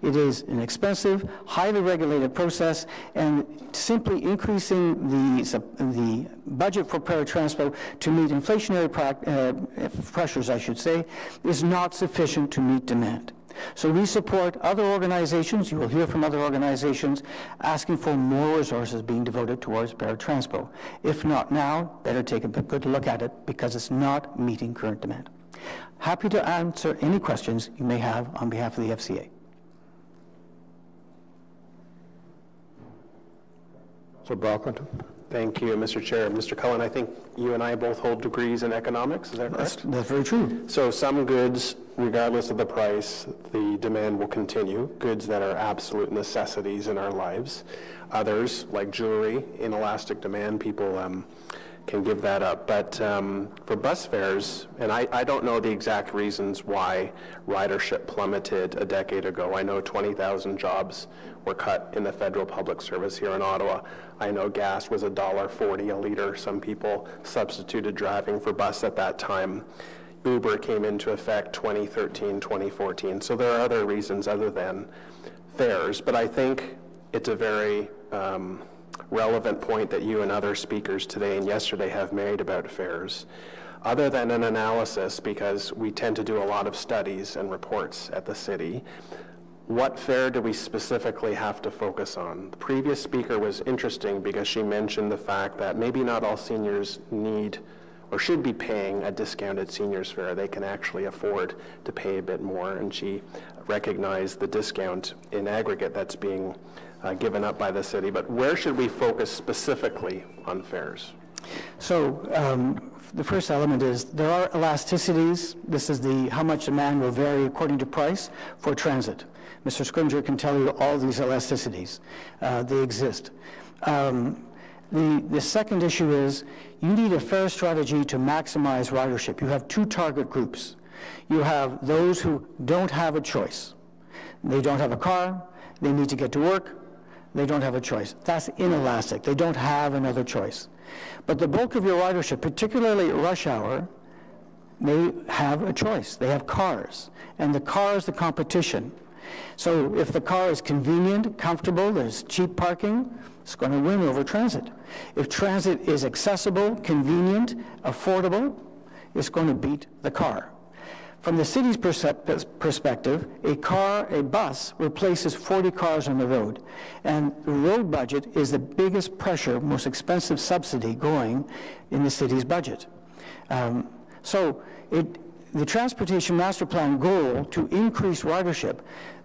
It is an expensive, highly regulated process, and simply increasing the budget for paratransport to meet inflationary pressures, I should say, is not sufficient to meet demand. So we support other organizations, you will hear from other organizations, asking for more resources being devoted towards paratransport. If not now, better take a good look at it because it's not meeting current demand. Happy to answer any questions you may have on behalf of the FCA. So Brockington. Thank you, Mr. Chair. Mr. Cullen, I think you and I both hold degrees in economics, is that correct? That's very true. So some goods, regardless of the price, the demand will continue, goods that are absolute necessities in our lives. Others, like jewelry, inelastic demand, people can give that up. But for bus fares, and I don't know the exact reasons why ridership plummeted a decade ago. I know 20,000 jobs were cut in the federal public service here in Ottawa. I know gas was $1.40 a liter. Some people substituted driving for bus at that time. Uber came into effect 2013, 2014. So there are other reasons other than fares. But I think it's a very relevant point that you and other speakers today and yesterday have made about fares. Other than an analysis, because we tend to do a lot of studies and reports at the city, what fare do we specifically have to focus on? The previous speaker was interesting because she mentioned the fact that maybe not all seniors need or should be paying a discounted seniors fare. They can actually afford to pay a bit more, and she recognized the discount in aggregate that's being given up by the city. But where should we focus specifically on fares? So the first element is there are elasticities. This is how much demand will vary according to price for transit. Mr. Scrimger can tell you all these elasticities. They exist. The second issue is you need a fare strategy to maximize ridership. You have two target groups. You have those who don't have a choice. They don't have a car, they need to get to work, they don't have a choice. That's inelastic. They don't have another choice. But the bulk of your ridership, particularly at rush hour, they have a choice. They have cars, and the car is the competition. So if the car is convenient, comfortable, there's cheap parking, it's going to win over transit. If transit is accessible, convenient, affordable, it's going to beat the car. From the city's perspective, a bus replaces 40 cars on the road. And the road budget is the biggest pressure, most expensive subsidy going in the city's budget. The Transportation Master Plan goal to increase ridership,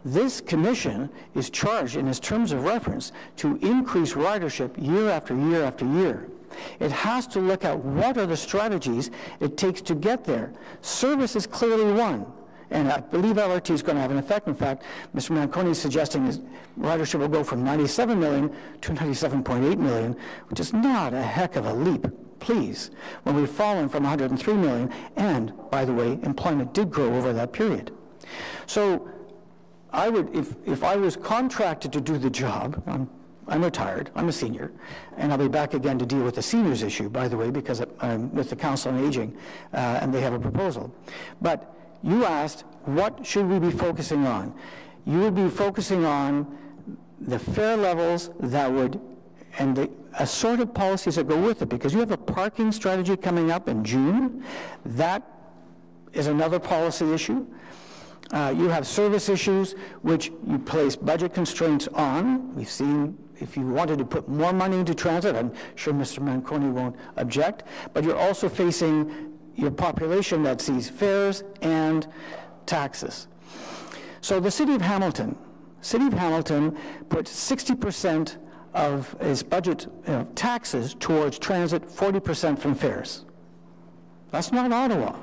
this commission is charged in its terms of reference to increase ridership year after year after year. It has to look at what are the strategies it takes to get there. Service is clearly one, and I believe LRT is going to have an effect. In fact, Mr. Manconi is suggesting his ridership will go from 97 million to 97.8 million, which is not a heck of a leap, please, when we've fallen from 103 million, and, by the way, employment did grow over that period. So I would, if I was contracted to do the job, I'm retired, I'm a senior, and I'll be back again to deal with the seniors issue, by the way, because I'm with the Council on Aging, and they have a proposal. But you asked, what should we be focusing on? You would be focusing on the fare levels that would, and the assorted policies that go with it, because you have a parking strategy coming up in June. That is another policy issue. You have service issues, which you place budget constraints on. We've seen, if you wanted to put more money into transit, I'm sure Mr. Manconi won't object, but you're also facing your population that sees fares and taxes. So the City of Hamilton puts 60% of its budget taxes towards transit, 40% from fares. That's not Ottawa.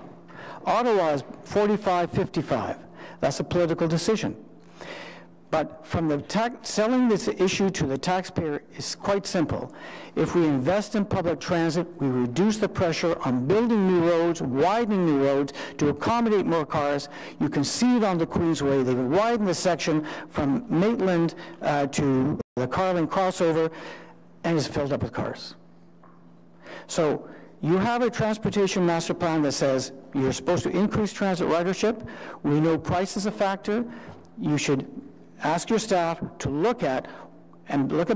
Ottawa is 45-55. That's a political decision. But from the selling this issue to the taxpayer is quite simple. If we invest in public transit, we reduce the pressure on building new roads, widening new roads to accommodate more cars. You can see it on the Queensway. They've widened the section from Maitland to the Carling crossover, and it's filled up with cars. So you have a transportation master plan that says you're supposed to increase transit ridership. We know price is a factor. You should ask your staff to look at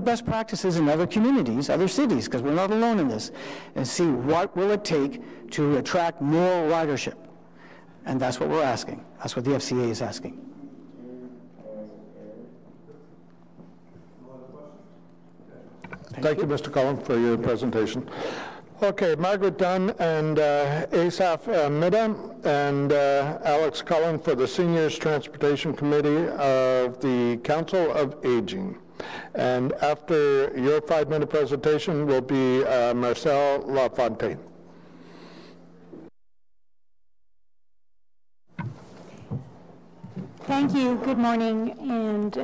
best practices in other communities, other cities, because we're not alone in this, and see what will it take to attract more ridership. And that's what we're asking. That's what the FCA is asking. Thank you, Mr. Cullen, for your presentation. Okay, Margaret Dunn and Asaph Mida and Alex Cullen for the Seniors Transportation Committee of the Council of Aging. And after your 5-minute presentation will be Marcel Lafontaine. Thank you. Good morning. And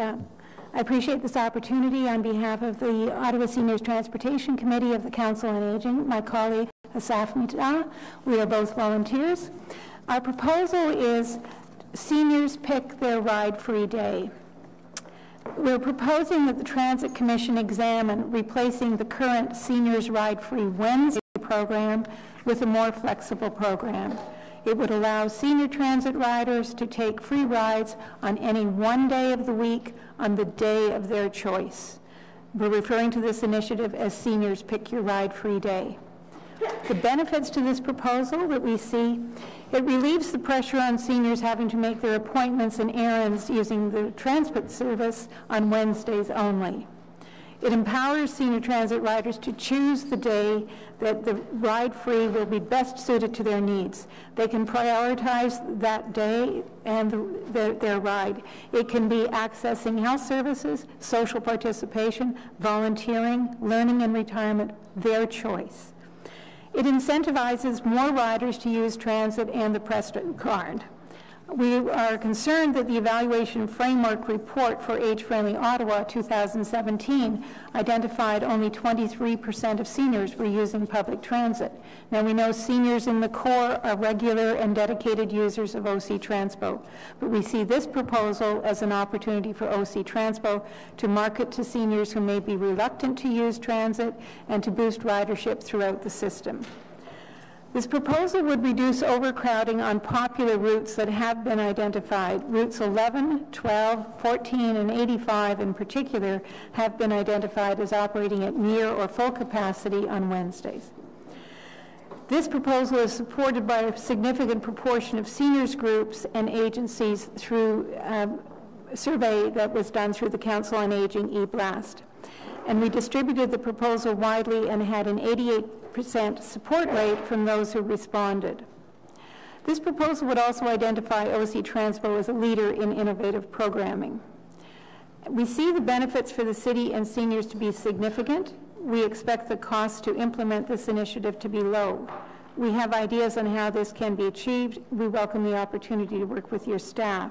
I appreciate this opportunity on behalf of the Ottawa Seniors Transportation Committee of the Council on Aging, my colleague Asaph Mida. We are both volunteers. Our proposal is seniors pick their ride-free day. We're proposing that the Transit Commission examine replacing the current Seniors Ride-Free Wednesday program with a more flexible program. It would allow senior transit riders to take free rides on any one day of the week on the day of their choice. We're referring to this initiative as Seniors Pick Your Ride Free Day. The benefits to this proposal that we see, it relieves the pressure on seniors having to make their appointments and errands using the transit service on Wednesdays only. It empowers senior transit riders to choose the day that the ride-free will be best suited to their needs. They can prioritize that day and their ride. It can be accessing health services, social participation, volunteering, learning and retirement, their choice. It incentivizes more riders to use transit and the Preston card. We are concerned that the Evaluation Framework Report for Age-Friendly Ottawa 2017 identified only 23% of seniors were using public transit. Now, we know seniors in the core are regular and dedicated users of OC Transpo, but we see this proposal as an opportunity for OC Transpo to market to seniors who may be reluctant to use transit and to boost ridership throughout the system. This proposal would reduce overcrowding on popular routes that have been identified. Routes 11, 12, 14, and 85 in particular have been identified as operating at near or full capacity on Wednesdays. This proposal is supported by a significant proportion of seniors groups and agencies through a survey that was done through the Council on Aging eBlast. And we distributed the proposal widely and had an 88% support rate from those who responded. This proposal would also identify OC Transpo as a leader in innovative programming. We see the benefits for the city and seniors to be significant. We expect the cost to implement this initiative to be low. We have ideas on how this can be achieved. We welcome the opportunity to work with your staff.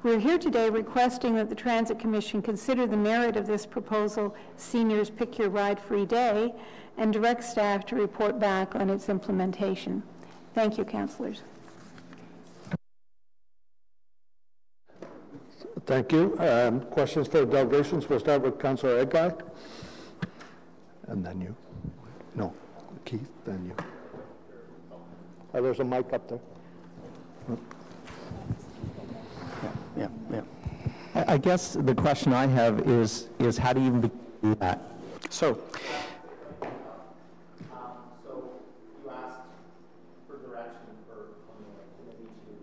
We're here today requesting that the Transit Commission consider the merit of this proposal, Seniors Pick Your Ride Free Day, and direct staff to report back on its implementation. Thank you, councillors. Thank you. Questions for delegations? We'll start with Councillor Edgar. And then you. No, Keith, then you. There's a mic up there. Yeah. I guess the question I have is how do you even do that? So you asked for direction for the committee to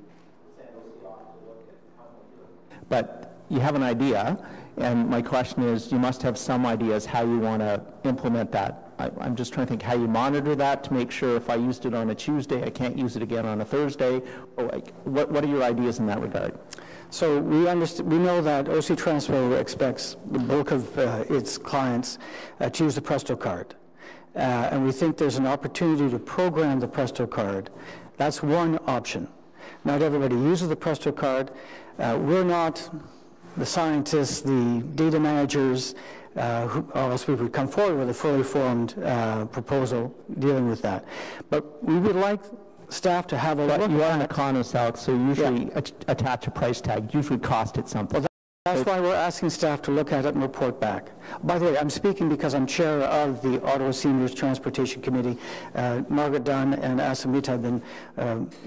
send OC off to look at how to do it. But you have an idea, and my question is, you must have some ideas how you want to implement that. I'm just trying to think how you monitor that to make sure if I used it on a Tuesday, I can't use it again on a Thursday. Or like, what are your ideas in that regard? So we know that OC Transpo expects the bulk of its clients to use the Presto card. And we think there's an opportunity to program the Presto card. That's one option. Not everybody uses the Presto card. We're not the scientists, the data managers, or else we would come forward with a fully formed proposal dealing with that. But we would like staff to have a look. You are an economist, Alex, so usually attach a price tag. Usually cost it something. Well, that's why we're asking staff to look at it and report back. By the way, I'm speaking because I'm chair of the Ottawa Seniors Transportation Committee. Margaret Dunn and Asamita have been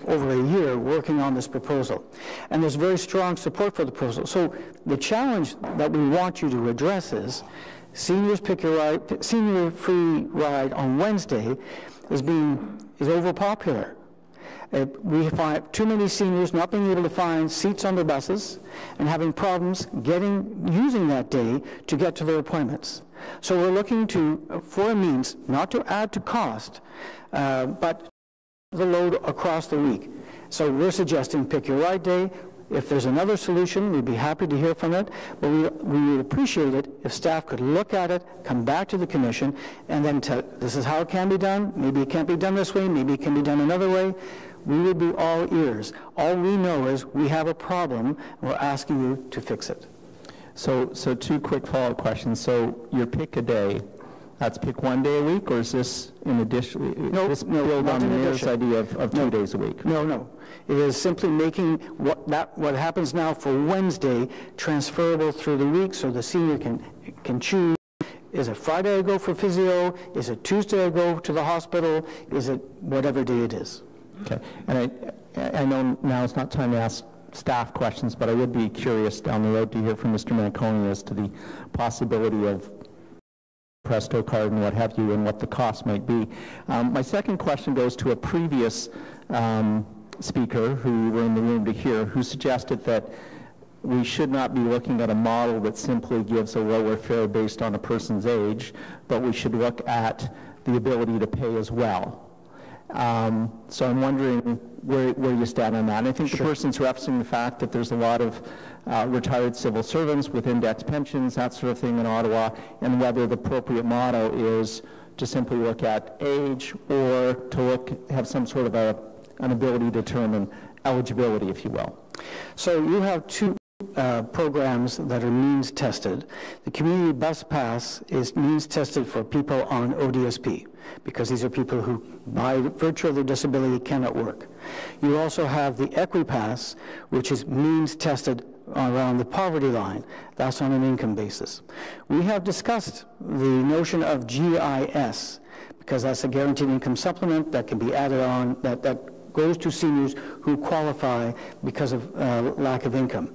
over a year working on this proposal. And there's very strong support for the proposal. So the challenge that we want you to address is Seniors Pick Your Ride, Senior Free Ride on Wednesday is overpopular. We find too many seniors not being able to find seats on their buses and having problems using that day to get to their appointments. So we're looking for a means not to add to cost, but the load across the week. So we're suggesting Pick Your Ride Day. If there's another solution, we'd be happy to hear from it, but we would appreciate it if staff could look at it, come back to the commission, and then tell, this is how it can be done. Maybe it can't be done this way. Maybe it can be done another way. We would be all ears. All we know is we have a problem, and we're asking you to fix it. So two quick follow-up questions. So your pick a day, that's pick one day a week, or is this in addition? No, build on the mayor's idea of 2 days a week? No. It is simply making what happens now for Wednesday transferable through the week, so the senior can choose. Is it Friday I go for physio? Is it Tuesday I go to the hospital? Is it whatever day it is? Okay, and I know now it's not time to ask staff questions, but I would be curious down the road to hear from Mr. Manconi as to the possibility of Presto card and what have you, and what the cost might be. My second question goes to a previous speaker who were in the room to hear, who suggested that we should not be looking at a model that simply gives a lower fare based on a person's age, but we should look at the ability to pay as well. So I'm wondering where you stand on that. And I think the person's referencing the fact that there's a lot of retired civil servants with index pensions, that sort of thing in Ottawa, and whether the appropriate model is to simply look at age or to have some sort of an ability to determine eligibility, if you will? So you have two programs that are means tested. The community bus pass is means tested for people on ODSP, because these are people who, by virtue of their disability, cannot work. You also have the EquiPass, which is means tested around the poverty line. That's on an income basis. We have discussed the notion of GIS, because that's a guaranteed income supplement that can be added on, that goes to seniors who qualify because of lack of income.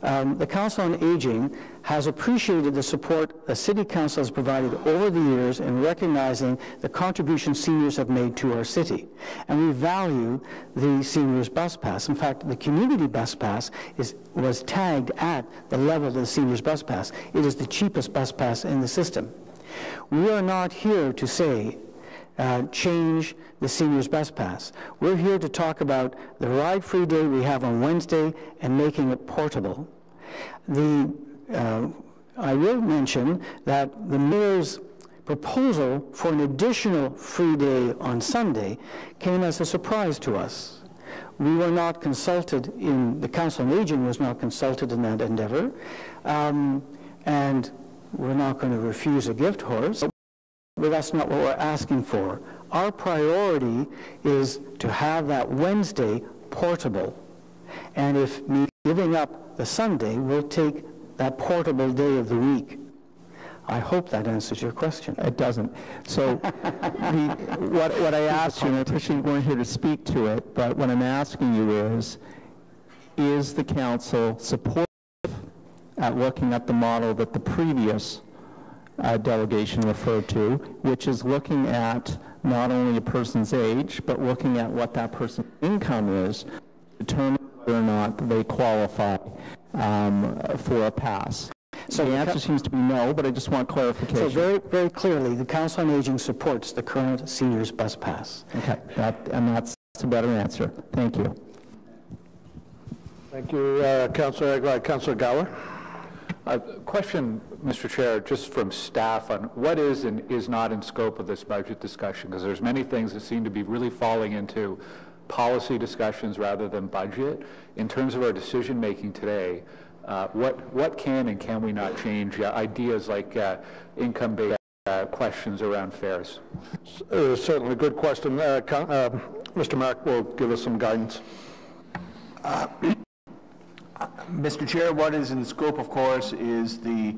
The Council on Aging has appreciated the support the City Council has provided over the years in recognizing the contributions seniors have made to our city. And we value the Seniors Bus Pass. In fact, the Community Bus Pass was tagged at the level of the Seniors Bus Pass. It is the cheapest bus pass in the system. We are not here to say change the Seniors Bus Pass. We're here to talk about the ride-free day we have on Wednesday and making it portable. I will mention that the mayor's proposal for an additional free day on Sunday came as a surprise to us. We were not consulted the Council on Aging was not consulted in that endeavor, and we're not going to refuse a gift horse. But that's not what we're asking for. Our priority is to have that Wednesday portable. And if me giving up the Sunday, we'll take that portable day of the week. I hope that answers your question. It doesn't. So what I asked you, and I appreciate you weren't here to speak to it, but what I'm asking you is the council supportive at looking at the model that the previous delegation referred to, which is looking at not only a person's age, but looking at what that person's income is, to determine whether or not they qualify for a pass? So the answer seems to be no, but I just want clarification. So very clearly, the Council on Aging supports the current Seniors Bus Pass. Okay, that's a better answer. Thank you. Thank you, Councillor Aguilar. Councillor Gower. Question, Mr. Chair, just from staff on what is and is not in scope of this budget discussion, because there's many things that seem to be really falling into policy discussions rather than budget. In terms of our decision making today, what can and can we not change? Ideas like income-based questions around fares. Certainly, good question. Mr. Mark will give us some guidance. Mr. Chair, what is in scope, of course, is the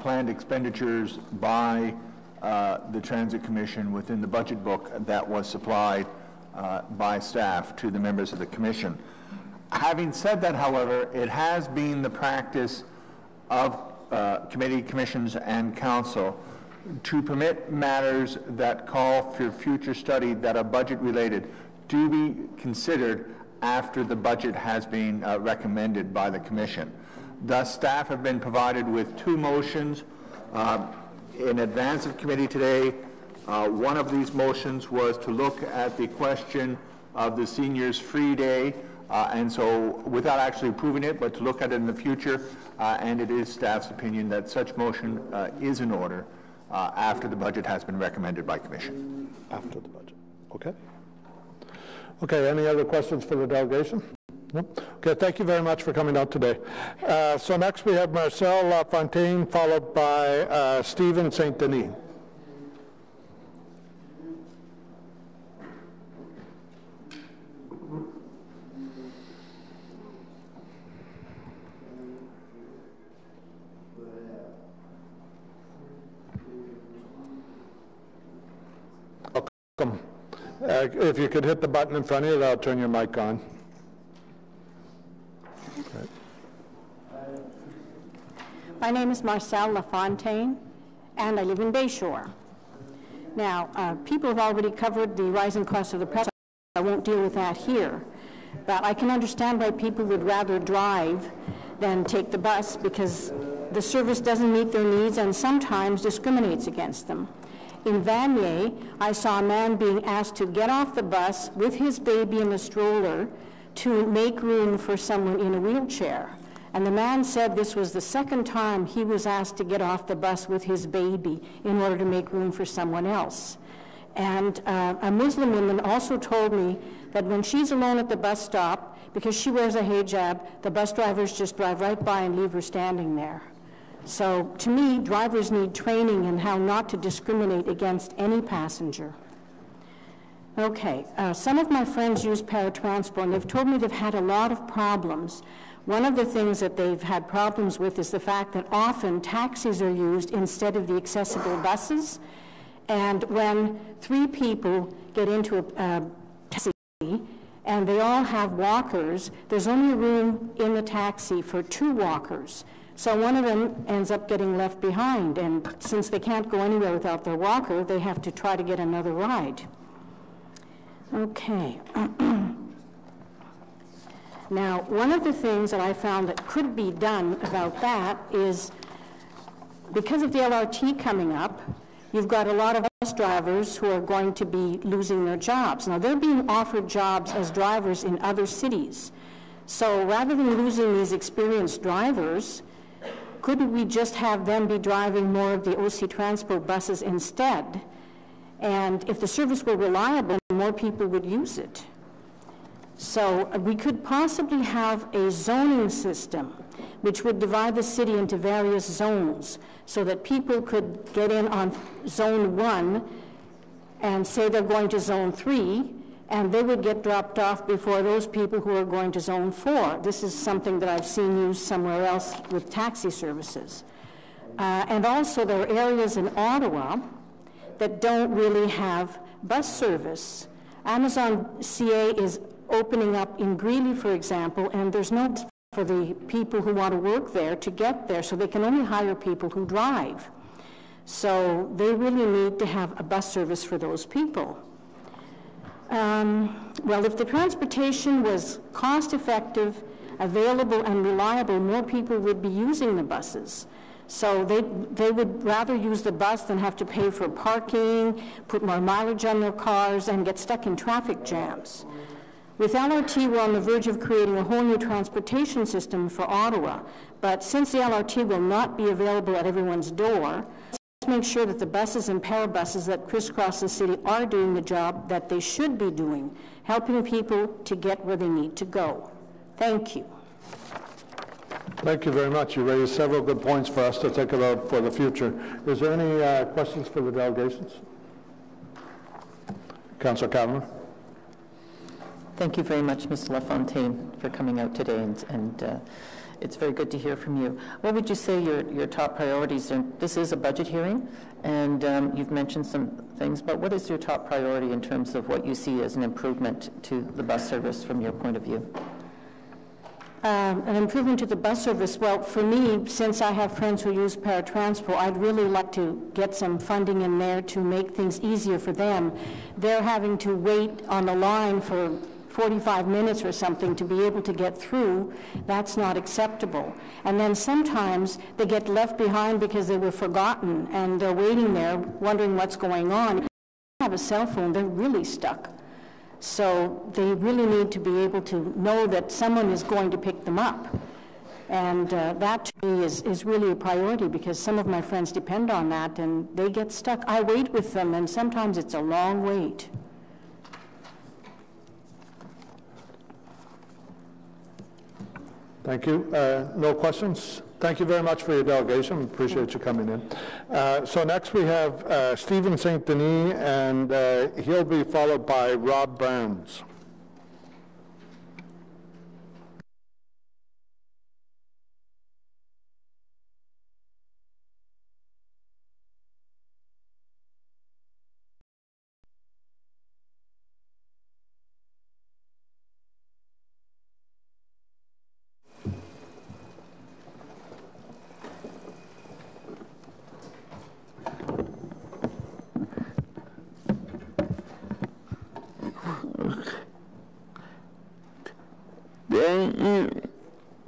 planned expenditures by the Transit Commission within the budget book that was supplied by staff to the members of the Commission. Having said that, however, it has been the practice of committee, commissions, and council to permit matters that call for future study that are budget related to be considered after the budget has been recommended by the Commission. Thus, staff have been provided with two motions in advance of committee today. One of these motions was to look at the question of the seniors' free day, and so without actually approving it, but to look at it in the future, and it is staff's opinion that such motion is in order after the budget has been recommended by Commission. After the budget, okay. Okay, any other questions for the delegation? No? Okay, thank you very much for coming out today. So next we have Marcel Lafontaine, followed by Stephen St. Denis. Welcome. If you could hit the button in front of you, that'll turn your mic on. Okay. My name is Marcel Lafontaine, and I live in Bayshore. Now, people have already covered the rising cost of the press. I won't deal with that here. But I can understand why people would rather drive than take the bus, because the service doesn't meet their needs and sometimes discriminates against them. In Vanier, I saw a man being asked to get off the bus with his baby in a stroller to make room for someone in a wheelchair. And the man said this was the second time he was asked to get off the bus with his baby in order to make room for someone else. And a Muslim woman also told me that when she's alone at the bus stop, because she wears a hijab, the bus drivers just drive right by and leave her standing there. So to me, drivers need training in how not to discriminate against any passenger. Okay, some of my friends use paratransport, and they've told me they've had a lot of problems. One of the things that they've had problems with is the fact that often taxis are used instead of the accessible buses. And when 3 people get into a taxi and they all have walkers, there's only room in the taxi for 2 walkers. So one of them ends up getting left behind, and since they can't go anywhere without their walker, they have to try to get another ride. Okay. Now, one of the things that I found that could be done about that is, because of the LRT coming up, you've got a lot of bus drivers who are going to be losing their jobs. Now, they're being offered jobs as drivers in other cities. So rather than losing these experienced drivers, could we just have them be driving more of the OC Transpo buses instead? And if the service were reliable, more people would use it. So we could possibly have a zoning system which would divide the city into various zones so that people could get in on zone 1 and say they're going to zone 3, and they would get dropped off before those people who are going to zone 4. This is something that I've seen used somewhere else with taxi services. And also there are areas in Ottawa that don't really have bus service. Amazon CA is opening up in Greeley, for example, and there's no for the people who want to work there to get there, so they can only hire people who drive. So they really need to have a bus service for those people. Well, if the transportation was cost-effective, available, and reliable, more people would be using the buses. So they would rather use the bus than have to pay for parking, put more mileage on their cars, and get stuck in traffic jams. With LRT, we're on the verge of creating a whole new transportation system for Ottawa. But since the LRT will not be available at everyone's door, let's make sure that the buses and parabuses that crisscross the city are doing the job that they should be doing, helping people to get where they need to go. Thank you. Thank you very much. You raised several good points for us to think about for the future. Is there any questions for the delegations? Councillor Cameron. Thank you very much, Ms. LaFontaine, for coming out today, and it's very good to hear from you. What would you say your top priorities are? This is a budget hearing, and you've mentioned some things, but what is your top priority in terms of what you see as an improvement to the bus service from your point of view? An improvement to the bus service, well, for me, since I have friends who use paratransport, I'd really like to get some funding in there to make things easier for them. They're having to wait on the line for 45 minutes or something to be able to get through. That's not acceptable. And then sometimes they get left behind because they were forgotten, and they're waiting there wondering what's going on. If they have a cell phone, they're really stuck. So they really need to be able to know that someone is going to pick them up. And that to me is really a priority, because some of my friends depend on that and they get stuck. I wait with them, and sometimes it's a long wait. Thank you. No questions? Thank you very much for your delegation. Appreciate you coming in. So next we have Stephen St. Denis, and he'll be followed by Rob Burns.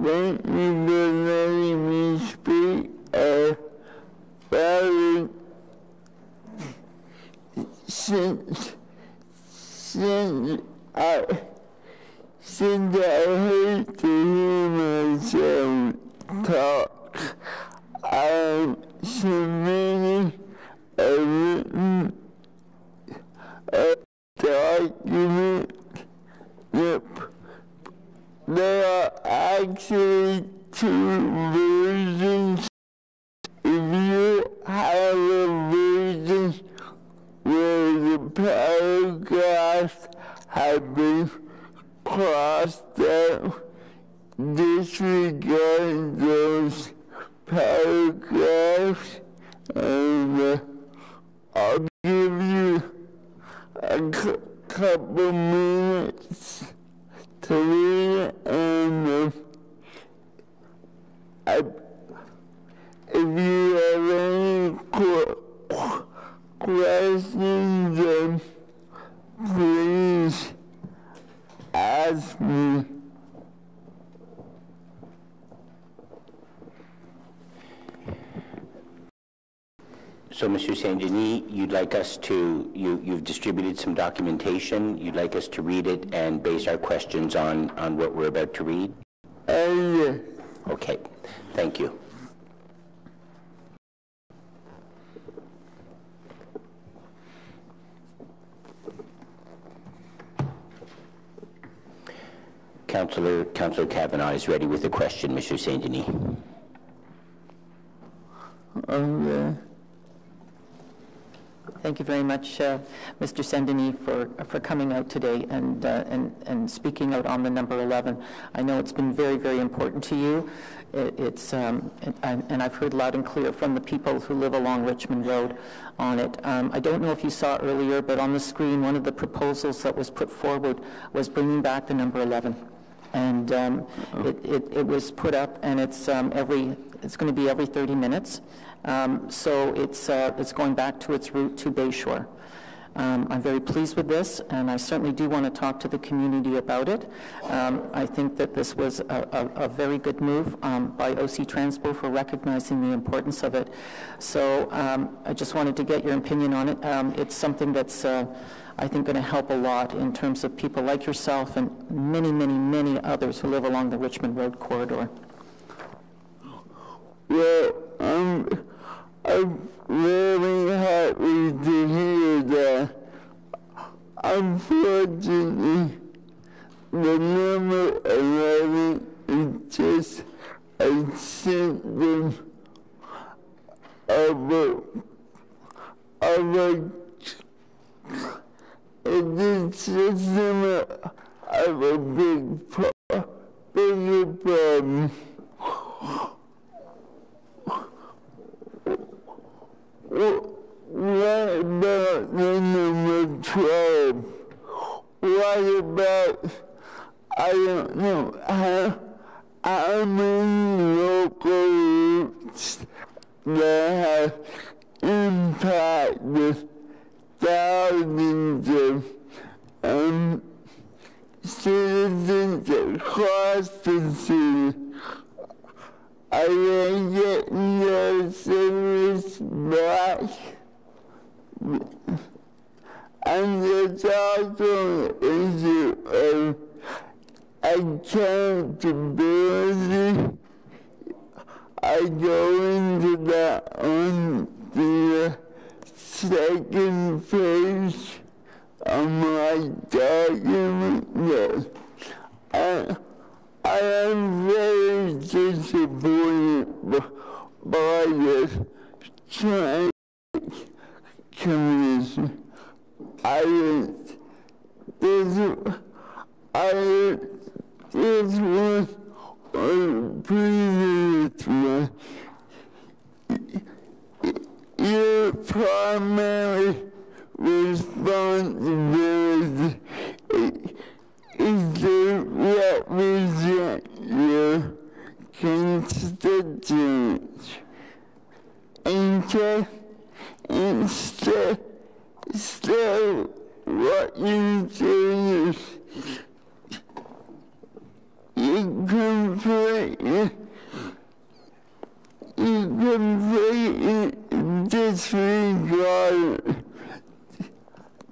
Thank you for letting me speak. Since I hate to hear myself talk, I am submitting a written document actually two versions. If you have a version where the paragraphs have been crossed out, disregard those paragraphs, and I'll give you a couple minutes to read it, and if you have any questions, please ask me. So, Mr. Saint-Denis, you'd like us to, you've distributed some documentation. You'd like us to read it and base our questions on what we're about to read? Yes. Okay, thank you. Councillor Kavanagh is ready with the question, Mr. Saint-Denis. Okay. Thank you very much, Mr. Saint-Denis, for coming out today and speaking out on the number 11. I know it's been very, very important to you. And I've heard loud and clear from the people who live along Richmond Road on it. I don't know if you saw earlier, but on the screen, one of the proposals that was put forward was bringing back the number 11. And it was put up, and it's going to be every 30 minutes. So it's going back to its route to Bayshore. I'm very pleased with this, and I certainly do want to talk to the community about it. I think that this was a very good move by OC Transpo for recognizing the importance of it. So I just wanted to get your opinion on it. It's something that's, I think, going to help a lot in terms of people like yourself and many, many, many others who live along the Richmond Road corridor. Well, I'm very happy to hear that. Unfortunately, the number 11 is just a symptom it's a system of a bigger problem. What about the number 12? What about, I don't know, how many local routes that have impacted thousands of citizens across the city? Are they getting their service back? And there's also an issue of accountability. I go into that on the second page of my document. I am very disappointed by this traffic commission. This was a previous one. Your primary responsibility is to represent your constituents. Okay? Instead, what you do is you completely disregard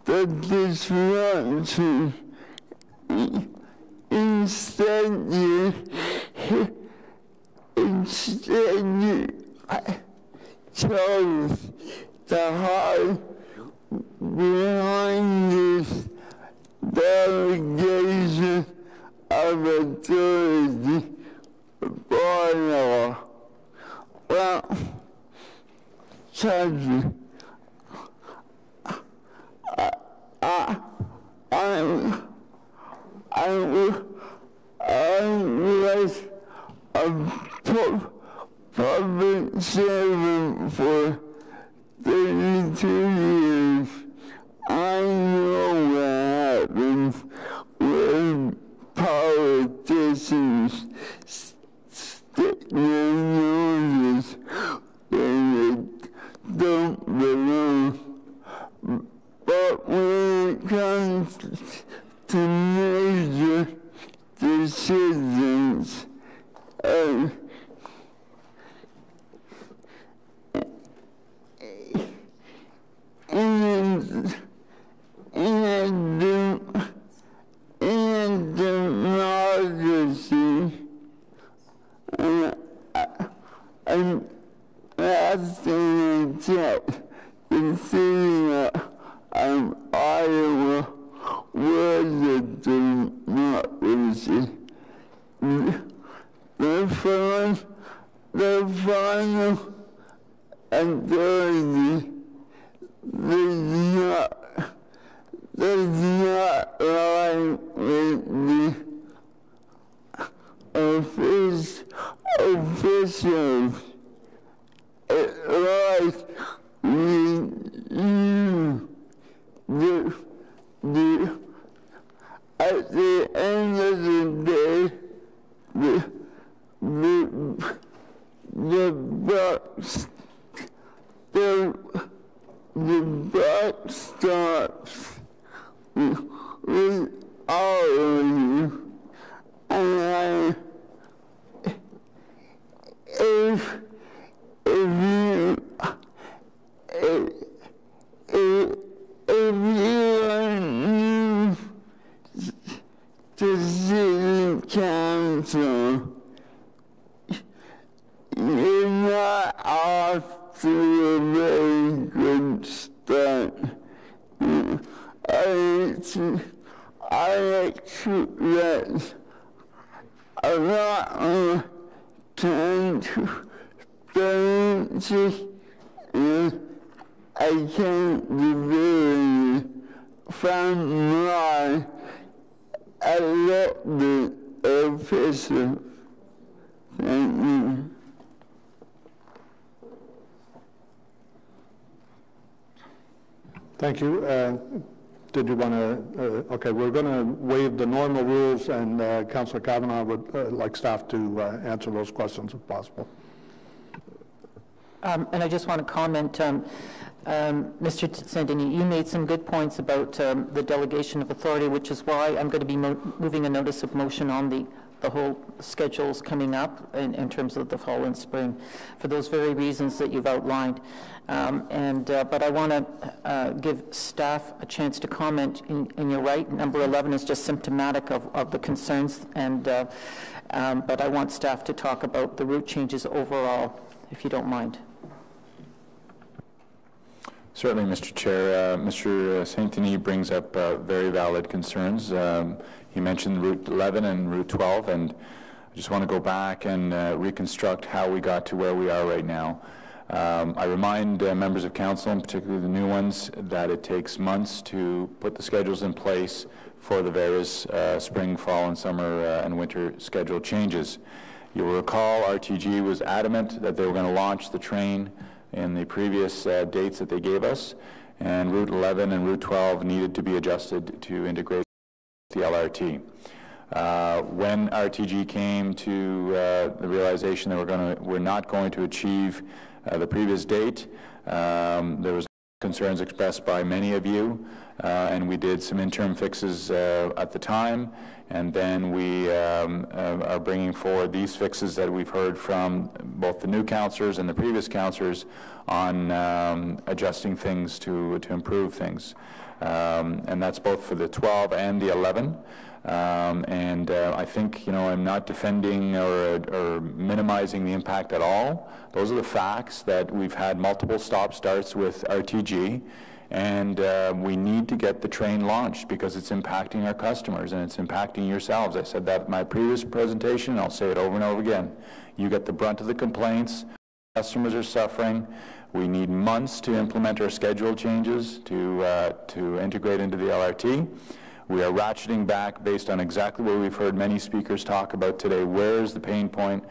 the disruption. Instead, you chose the heart behind this delegation of authority Ottawa. Well, sadly, I was a public servant for 32 years. I know what happens when politicians stick their noses when they don't belong. But when it comes to major decisions, and democracy, and last thing I checked, considering that Iowa was a democracy, the final authority does not lie with the officials. It lies with you. At the end of the day, the buck stops with all of you, and if you to city council, you're not off to a very good start. I expect a lot of transparency and accountability from my elected officials. Thank you. Thank you. Did you want to, okay, we're going to waive the normal rules, and Councillor Kavanaugh would like staff to answer those questions if possible. And I just want to comment, Mr. Sandini, you made some good points about the delegation of authority, which is why I'm going to be moving a notice of motion on the whole schedules coming up in terms of the fall and spring, for those very reasons that you've outlined. But I want to give staff a chance to comment, and you're right, number 11 is just symptomatic of the concerns, but I want staff to talk about the route changes overall, if you don't mind. Certainly, Mr. Chair. Mr. Saint-Denis brings up very valid concerns. He mentioned Route 11 and Route 12, and I just want to go back and reconstruct how we got to where we are right now. I remind members of council, and particularly the new ones, that it takes months to put the schedules in place for the various spring, fall, and summer and winter schedule changes. You'll recall RTG was adamant that they were going to launch the train in the previous dates that they gave us, and Route 11 and Route 12 needed to be adjusted to integrate the LRT. When RTG came to the realization that we're not going to achieve the previous date, there was concerns expressed by many of you, and we did some interim fixes at the time, and then we are bringing forward these fixes that we've heard from both the new councillors and the previous councillors on adjusting things to improve things. And that's both for the 12 and the 11. I think, I'm not defending or minimizing the impact at all. Those are the facts, that we've had multiple stop-starts with RTG, And we need to get the train launched because it's impacting our customers and it's impacting yourselves. I said that in my previous presentation, and I'll say it over and over again. You get the brunt of the complaints. Customers are suffering. We need months to implement our schedule changes to integrate into the LRT. We are ratcheting back based on exactly what we've heard many speakers talk about today. Where is the pain point?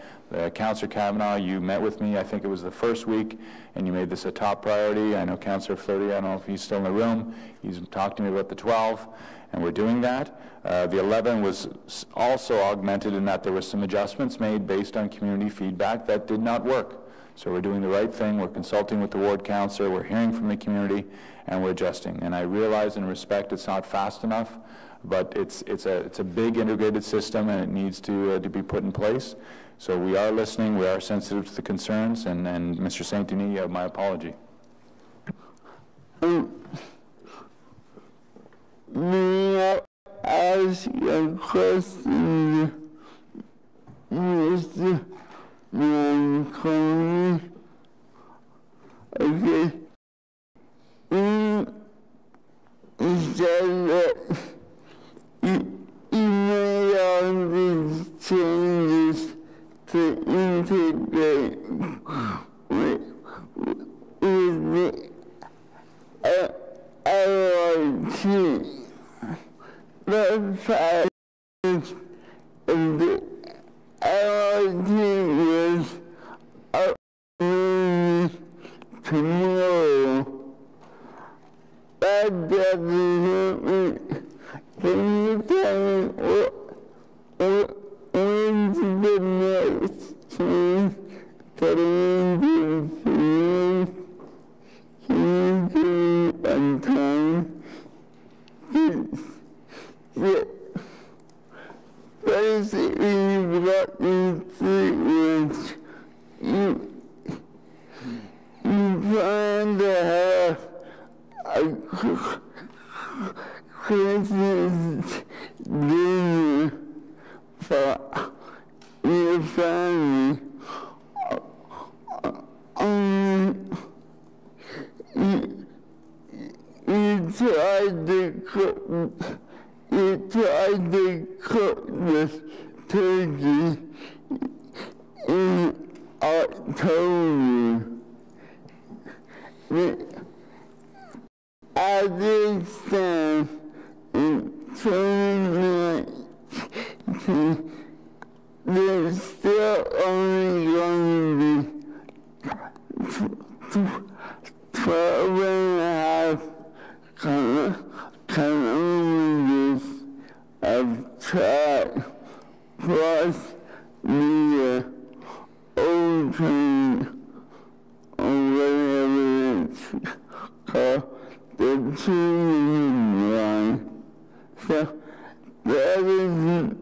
Councillor Kavanaugh, you met with me, I think it was the first week, and you made this a top priority. I know Councillor Fleury, I don't know if he's still in the room. He's talked to me about the 12, and we're doing that. The 11 was also augmented in that there were some adjustments made based on community feedback that did not work. So we're doing the right thing. We're consulting with the ward councillor. We're hearing from the community, and we're adjusting. And I realize and respect it's not fast enough, but it's a big integrated system, and it needs to be put in place. So we are listening. We are sensitive to the concerns. And Mr. St. Denis, you have my apology. May I ask a question, Mr. Manconi? Okay. You said that you made all these changes to integrate with the LRT. The fact is, if the LRT was up tomorrow, that doesn't mean. Can you tell me when's the next train coming into Phoenix? Can you do it on time? Basically, what you see is you plan to have a Christmas dinner for your family. You tried to cook this turkey in October. As it stands in 2019, there's still only going to be 12 and a half kilometers of track plus the old train or whatever it's called, the train line. So that is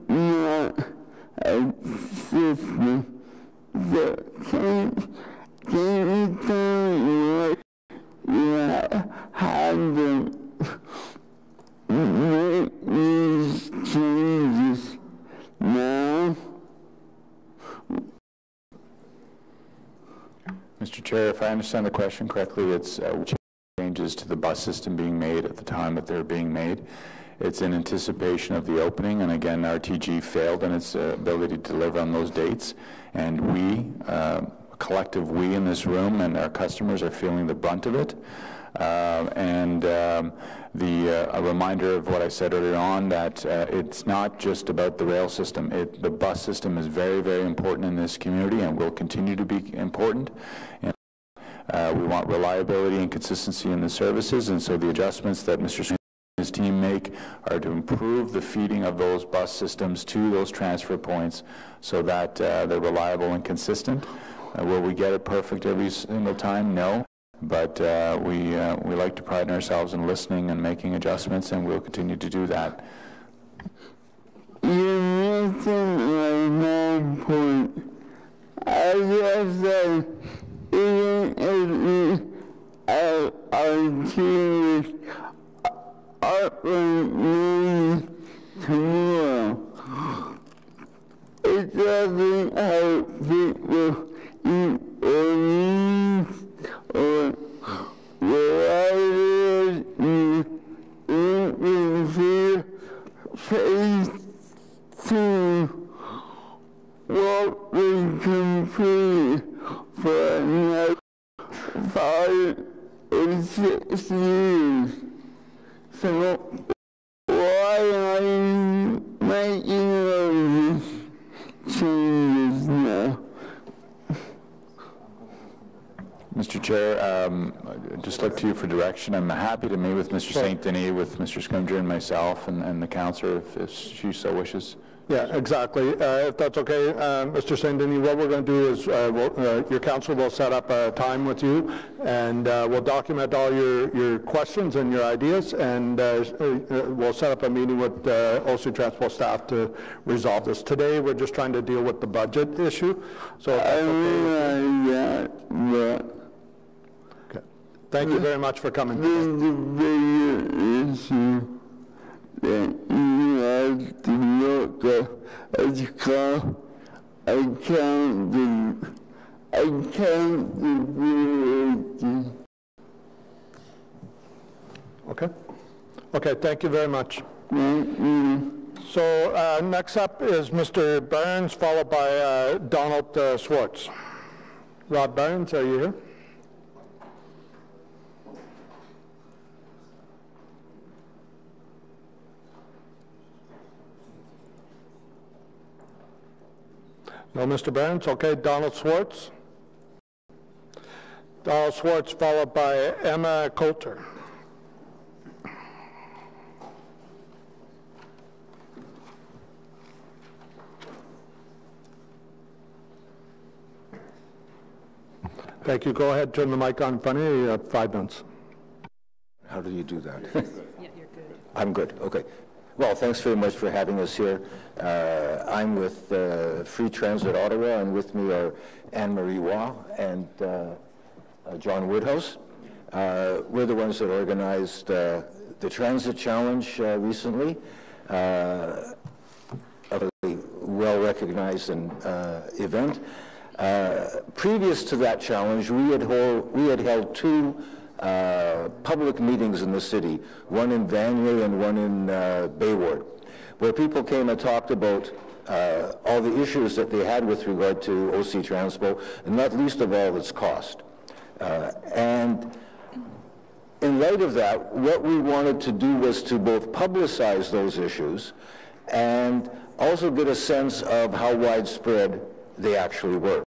not a system. So can you tell me what you have to make these changes now? Mr. Chair, if I understand the question correctly, it's changes to the bus system being made at the time that they're being made. It's in anticipation of the opening, and again, RTG failed in its ability to deliver on those dates, and we, a collective we in this room and our customers are feeling the brunt of it. A reminder of what I said earlier on, that it's not just about the rail system. The bus system is very, very important in this community and will continue to be important. We want reliability and consistency in the services, and so the adjustments that Mr. Smith and his team make are to improve the feeding of those bus systems to those transfer points so that they're reliable and consistent. Will we get it perfect every single time? No. But we like to pride ourselves in listening and making adjustments, and we'll continue to do that. You mentioned my main point. I just said, even if our team is up and running tomorrow, it doesn't help people in Orleans or wherever complete for another 5 or 6 years. So why are you making those changes now? Mr. Chair, I'd just look to you for direction. I'm happy to meet with Mr. St. Denis, with Mr. Scrimger and myself and the councillor if she so wishes. Yeah, exactly. If that's okay, Mr. St. Denis, what we're going to do is your council will set up a time with you, and we'll document all your questions and your ideas, and we'll set up a meeting with OC Transport staff to resolve this. Today, we're just trying to deal with the budget issue. So okay. Thank you very much for coming. That you have to look at the car. I can't do Okay. Okay, thank you very much. So next up is Mr. Burns, followed by Donald Swartz. Rob Burns, are you here? No, Mr. Burns. Okay, Donald Swartz. Donald Swartz, followed by Emma Coulter. Thank you. Go ahead, turn the mic on in front of you. You have 5 minutes. How do you do that? Yeah, you're good. I'm good. Okay. Well, thanks very much for having us here. I'm with Free Transit Ottawa, and with me are Anne-Marie Waugh and John Woodhouse. We're the ones that organized the Transit Challenge recently, a really well-recognized event. Previous to that challenge, we had held 2 public meetings in the city, one in Vanier and one in Bayward, where people came and talked about all the issues that they had with regard to OC Transpo, and not least of all its cost. And in light of that, what we wanted to do was to both publicize those issues and also get a sense of how widespread they actually were.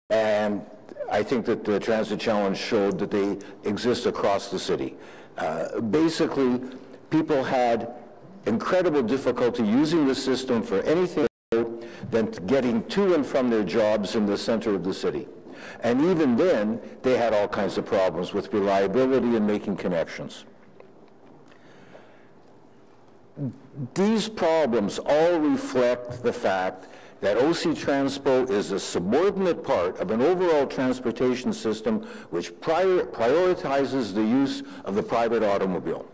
And I think that the Transit Challenge showed that they exist across the city. Basically, people had incredible difficulty using the system for anything other than getting to and from their jobs in the center of the city. And even then, they had all kinds of problems with reliability and making connections. These problems all reflect the fact that OC Transpo is a subordinate part of an overall transportation system which prioritizes the use of the private automobile.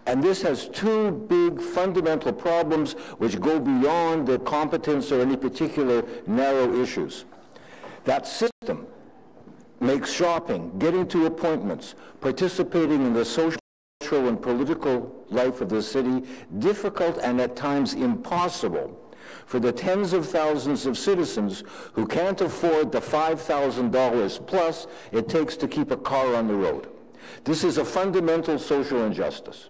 And this has 2 big fundamental problems which go beyond the competence or any particular narrow issues. That system makes shopping, getting to appointments, participating in the social and political life of the city difficult and at times impossible for the tens of thousands of citizens who can't afford the $5,000 plus it takes to keep a car on the road. This is a fundamental social injustice.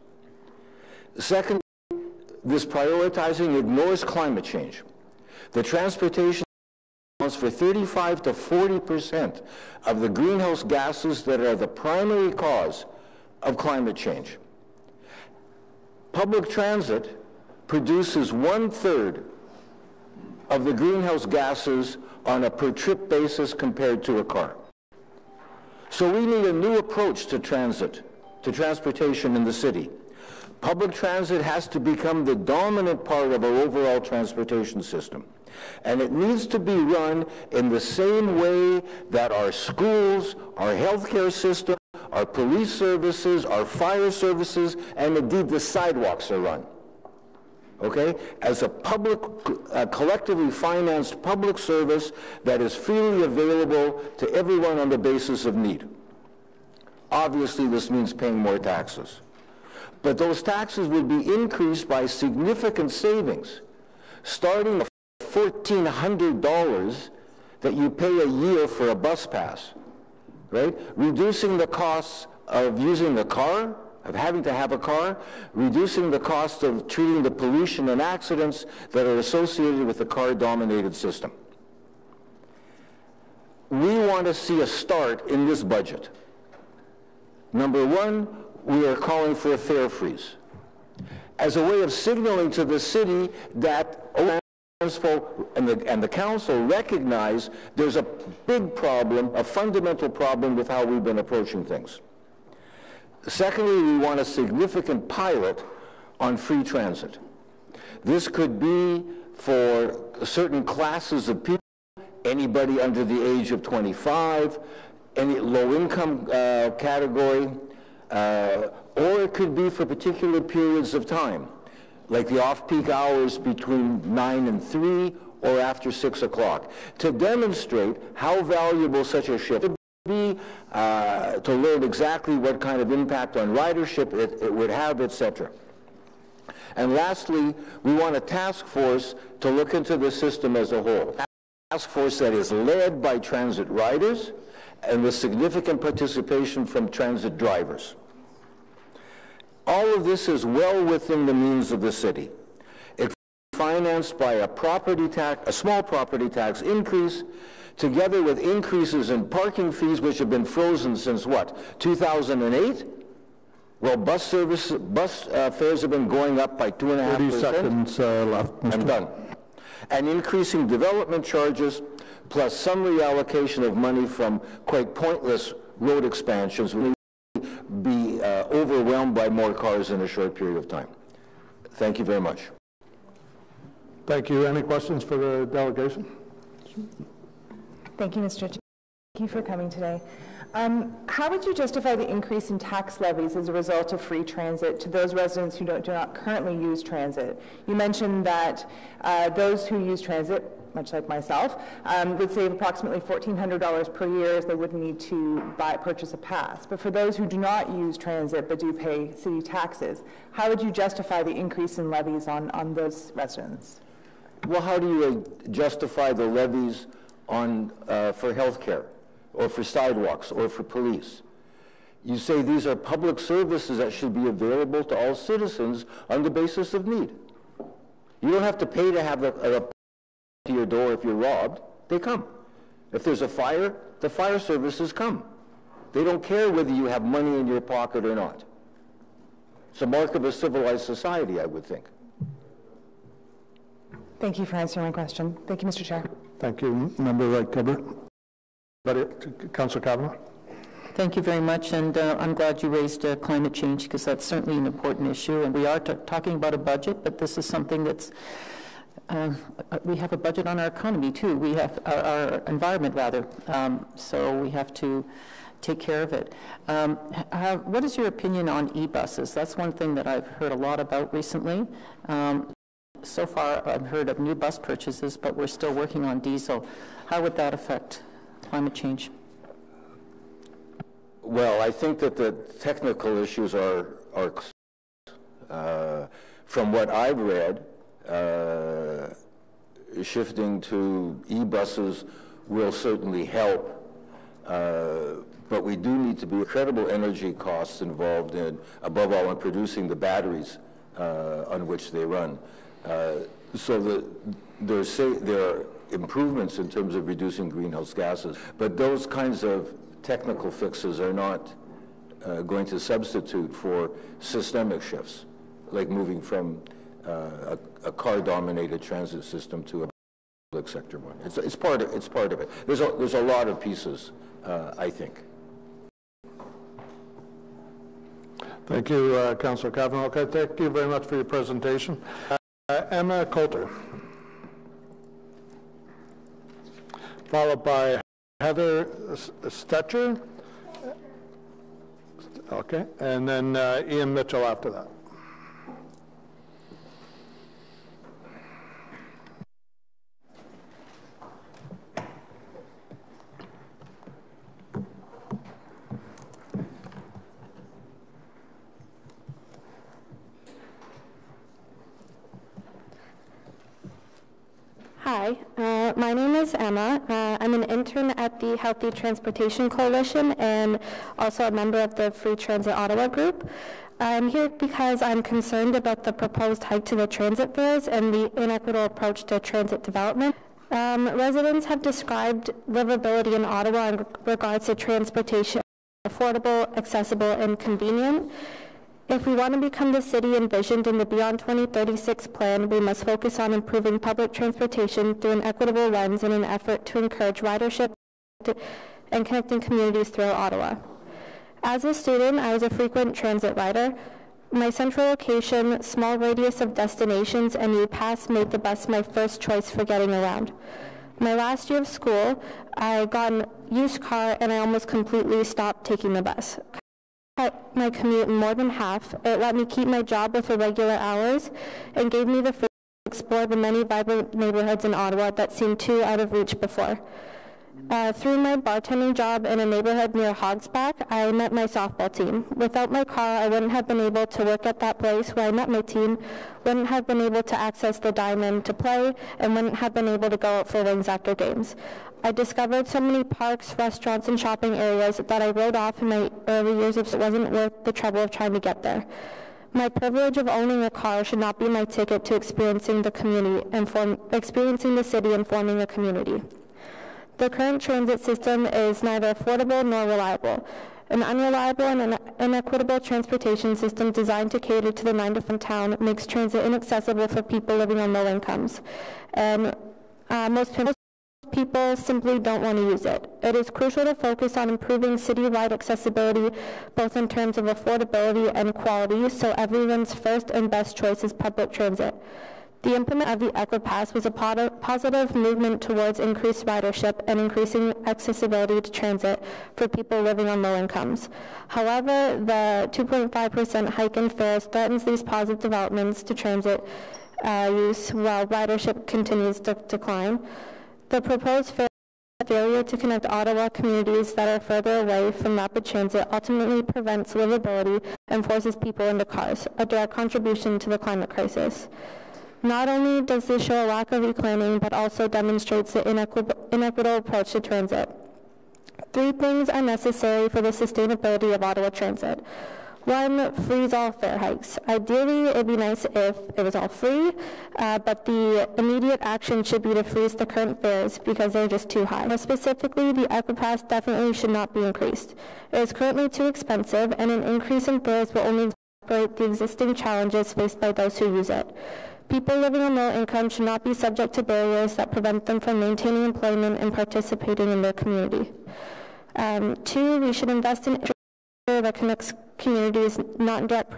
Second, this prioritizing ignores climate change. The transportation accounts for 35 to 40% of the greenhouse gases that are the primary cause of climate change. Public transit produces 1/3 of the greenhouse gases on a per trip basis compared to a car. So we need a new approach to transportation in the city. Public transit has to become the dominant part of our overall transportation system. And it needs to be run in the same way that our schools, our healthcare system, our police services, our fire services, and indeed the sidewalks are run. Okay? As a public, collectively financed public service that is freely available to everyone on the basis of need. Obviously, this means paying more taxes. But those taxes would be increased by significant savings, starting at $1,400 that you pay a year for a bus pass, right? Reducing the costs of using the car, of having to have a car, reducing the cost of treating the pollution and accidents that are associated with the car-dominated system. We want to see a start in this budget. Number one, we are calling for a fare freeze as a way of signaling to the city that and the council recognize there's a big problem, a fundamental problem with how we've been approaching things. Secondly, we want a significant pilot on free transit. This could be for certain classes of people, anybody under the age of 25, any low-income category, or it could be for particular periods of time, like the off-peak hours between 9 and 3 or after 6 o'clock, to demonstrate how valuable such a shift would be, to learn exactly what kind of impact on ridership it would have, etc. And lastly, we want a task force to look into the system as a whole. A task force that is led by transit riders and with significant participation from transit drivers. All of this is well within the means of the city. It's financed by a small property tax increase, together with increases in parking fees, which have been frozen since what, 2008? Well, bus fares have been going up by 2.5%. 30 seconds left. I'm done. And increasing development charges, plus some reallocation of money from quite pointless road expansions will be overwhelmed by more cars in a short period of time. Thank you very much. Thank you. Any questions for the delegation? Thank you, Mr. Chair. Thank you for coming today. How would you justify the increase in tax levies as a result of free transit to those residents who do not currently use transit? You mentioned that those who use transit, much like myself, would save approximately $1,400 per year as they wouldn't need to purchase a pass. But for those who do not use transit but do pay city taxes, how would you justify the increase in levies on those residents? Well, how do you justify the levies on for health care, or for sidewalks, or for police? You say these are public services that should be available to all citizens on the basis of need. You don't have to pay to have a to your door if you're robbed. They come. If there's a fire, the fire services come. They don't care whether you have money in your pocket or not. It's a mark of a civilized society, I would think. Thank you for answering my question. Thank you, Mr. Chair. Thank you, Member Wright-Gilbert. Councillor Kavanagh. Thank you very much, and I'm glad you raised climate change, because that's certainly an important issue, and we are talking about a budget, but this is something that's we have a budget on our economy too. We have our environment rather, so we have to take care of it. What is your opinion on e-buses? That's one thing that I've heard a lot about recently. So far I've heard of new bus purchases, but we're still working on diesel. How would that affect climate change? Well, I think that the technical issues are from what I've read, shifting to e-buses will certainly help, but we do need to be incredible energy costs involved in, above all, in producing the batteries on which they run. So there are improvements in terms of reducing greenhouse gases, but those kinds of technical fixes are not going to substitute for systemic shifts, like moving from a car-dominated transit system to a public sector one. It's part of it. There's a lot of pieces, I think. Thank you, Councillor Kavanagh. Okay, thank you very much for your presentation. Emma Coulter, followed by Heather Stetcher. Okay, and then Ian Mitchell after that. Hi, My name is Emma. I'm an intern at the Healthy Transportation Coalition and also a member of the Free Transit Ottawa group. I'm here because I'm concerned about the proposed hike to the transit fares and the inequitable approach to transit development. Residents have described livability in Ottawa in regards to transportation affordable, accessible, and convenient. If we want to become the city envisioned in the Beyond 2036 plan, we must focus on improving public transportation through an equitable lens in an effort to encourage ridership and connecting communities throughout Ottawa. As a student, I was a frequent transit rider. My central location, small radius of destinations, and U-Pass made the bus my first choice for getting around. My last year of school, I got a used car and I almost completely stopped taking the bus. Cut my commute more than half. It let me keep my job with irregular hours and gave me the freedom to explore the many vibrant neighborhoods in Ottawa that seemed too out of reach before. Through my bartending job in a neighborhood near Hogsback, I met my softball team. Without my car, I wouldn't have been able to work at that place where I met my team, wouldn't have been able to access the diamond to play, and wouldn't have been able to go out for wings after games. I discovered so many parks, restaurants, and shopping areas that I wrote off in my early years if it wasn't worth the trouble of trying to get there. My privilege of owning a car should not be my ticket to experiencing the community and experiencing the city and forming a community. The current transit system is neither affordable nor reliable. An unreliable and inequitable transportation system designed to cater to the 9-to-5 town makes transit inaccessible for people living on low incomes. And most people simply don't want to use it. It is crucial to focus on improving city-wide accessibility, both in terms of affordability and quality, so everyone's first and best choice is public transit. The implementation of the EquiPass was a positive movement towards increased ridership and increasing accessibility to transit for people living on low incomes. However, the 2.5% hike in fares threatens these positive developments to transit use while ridership continues to decline. The proposed failure to connect Ottawa communities that are further away from rapid transit ultimately prevents livability and forces people into cars, a direct contribution to the climate crisis. Not only does this show a lack of e-planning, but also demonstrates the inequitable approach to transit. 3 things are necessary for the sustainability of Ottawa transit. 1, freeze all fare hikes. Ideally, it'd be nice if it was all free, but the immediate action should be to freeze the current fares because they're just too high. More specifically, the EquiPass definitely should not be increased. It is currently too expensive, and an increase in fares will only exacerbate the existing challenges faced by those who use it. People living on low income should not be subject to barriers that prevent them from maintaining employment and participating in their community. 2, we should invest in infrastructure that connects communities not in direct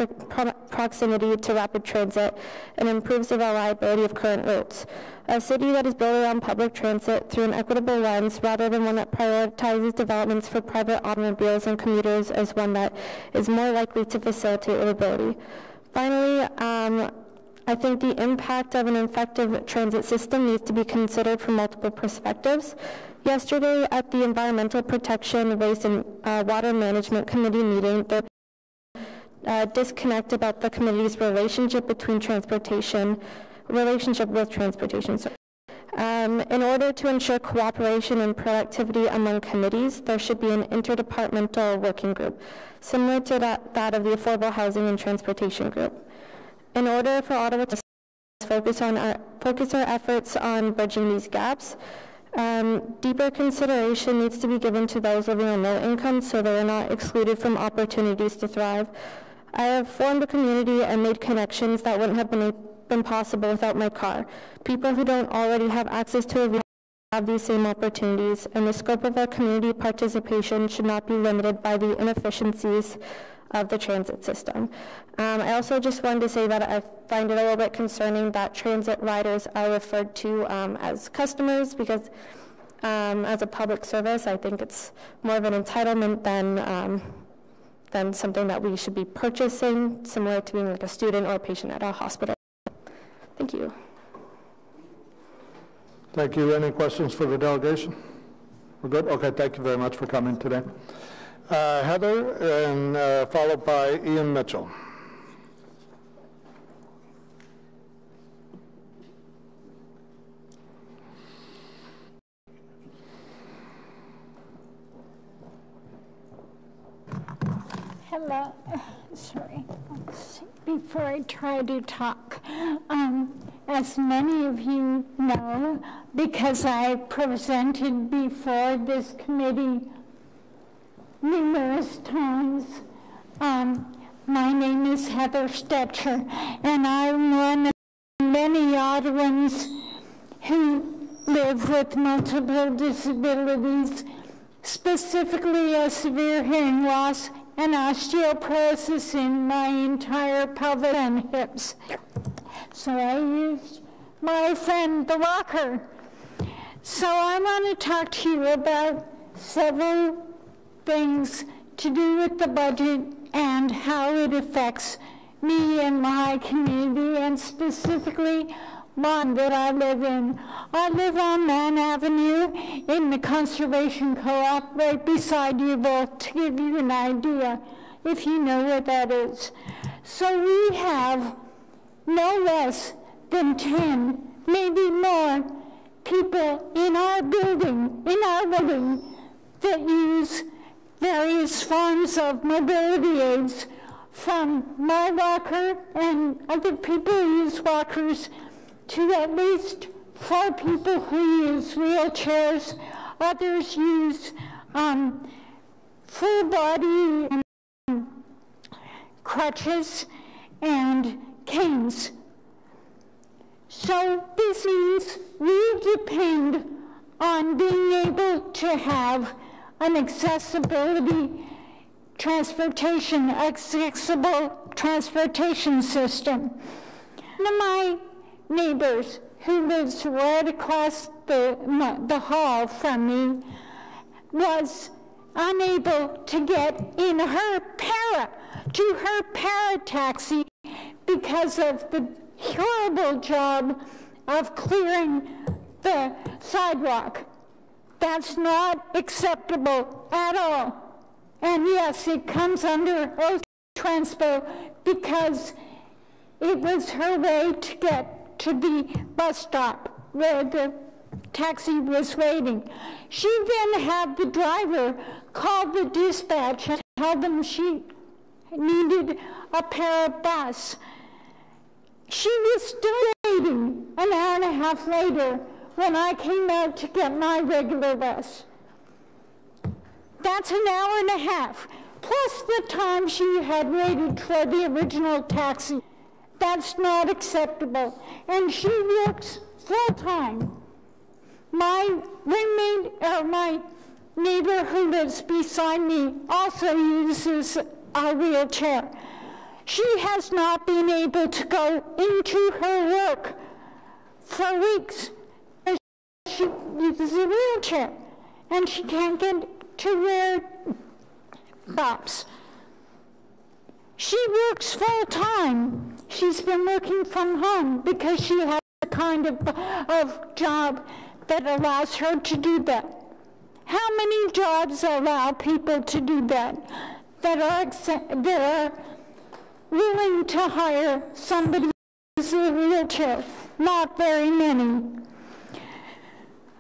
proximity to rapid transit and improves the reliability of current routes. A city that is built around public transit through an equitable lens rather than one that prioritizes developments for private automobiles and commuters is one that is more likely to facilitate livability. Finally, I think the impact of an effective transit system needs to be considered from multiple perspectives. Yesterday at the Environmental Protection, Waste and Water Management Committee meeting, there was a disconnect about the committee's relationship with transportation. In order to ensure cooperation and productivity among committees, there should be an interdepartmental working group, similar to that of the Affordable Housing and Transportation Group. In order for Ottawa to focus our efforts on bridging these gaps, deeper consideration needs to be given to those living on low income so they are not excluded from opportunities to thrive. I have formed a community and made connections that wouldn't have been possible without my car. People who don't already have access to a vehicle have these same opportunities, and the scope of our community participation should not be limited by the inefficiencies of the transit system. I also just wanted to say that I find it a little bit concerning that transit riders are referred to as customers because as a public service, I think it's more of an entitlement than something that we should be purchasing, similar to being like a student or a patient at a hospital. Thank you. Thank you. Any questions for the delegation? We're good? Okay, thank you very much for coming today. Heather, and followed by Ian Mitchell. Hello. Sorry. Before I try to talk, as many of you know, because I presented before this committee numerous times, my name is Heather Stetcher, and I'm one of many Ottawans who live with multiple disabilities, specifically a severe hearing loss and osteoporosis in my entire pelvis and hips. So I used my friend, the walker. So I want to talk to you about several things to do with the budget and how it affects me and my community, and specifically one that I live in. I live on Man Avenue in the Conservation Co-op right beside you both, to give you an idea, if you know where that is. So we have no less than 10, maybe more, people in our building, that use various forms of mobility aids, from my walker and other people who use walkers, to at least 4 people who use wheelchairs. Others use full body crutches and canes. So this means we depend on being able to have an accessible transportation system. One of my neighbors who lives right across the hall from me was unable to get in her taxi because of the horrible job of clearing the sidewalk. That's not acceptable at all. And yes, it comes under OC Transpo because it was her way to get to the bus stop where the taxi was waiting. She then had the driver call the dispatch and tell them she needed a pair of bus. She was still waiting an hour and a half later when I came out to get my regular bus. That's an hour and a half, plus the time she had waited for the original taxi. That's not acceptable. And she works full-time. My roommate, or my neighbor who lives beside me, also uses a wheelchair. She has not been able to go into her work for weeks. She uses a wheelchair, and she can't get to wear bops. She works full-time. She's been working from home because she has a kind of job that allows her to do that. How many jobs allow people to do that that are willing to hire somebody who's in a wheelchair? Not very many.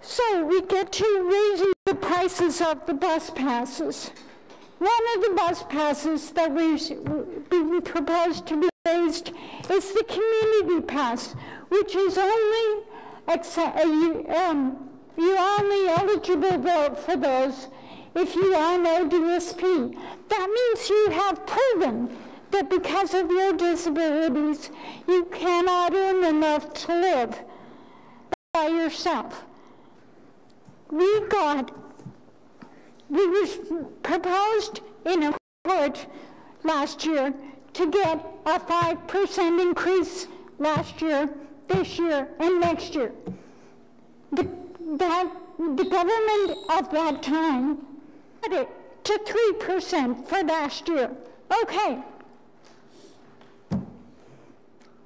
So we get to raising the prices of the bus passes. One of the bus passes that we proposed to be raised is the community pass, which is only you're only eligible for those if you are no DSP. That means you have proven that because of your disabilities, you cannot earn enough to live by yourself. We was proposed in a report last year to get a 5% increase last year, this year, and next year. The government of that time put it to 3% for last year. Okay.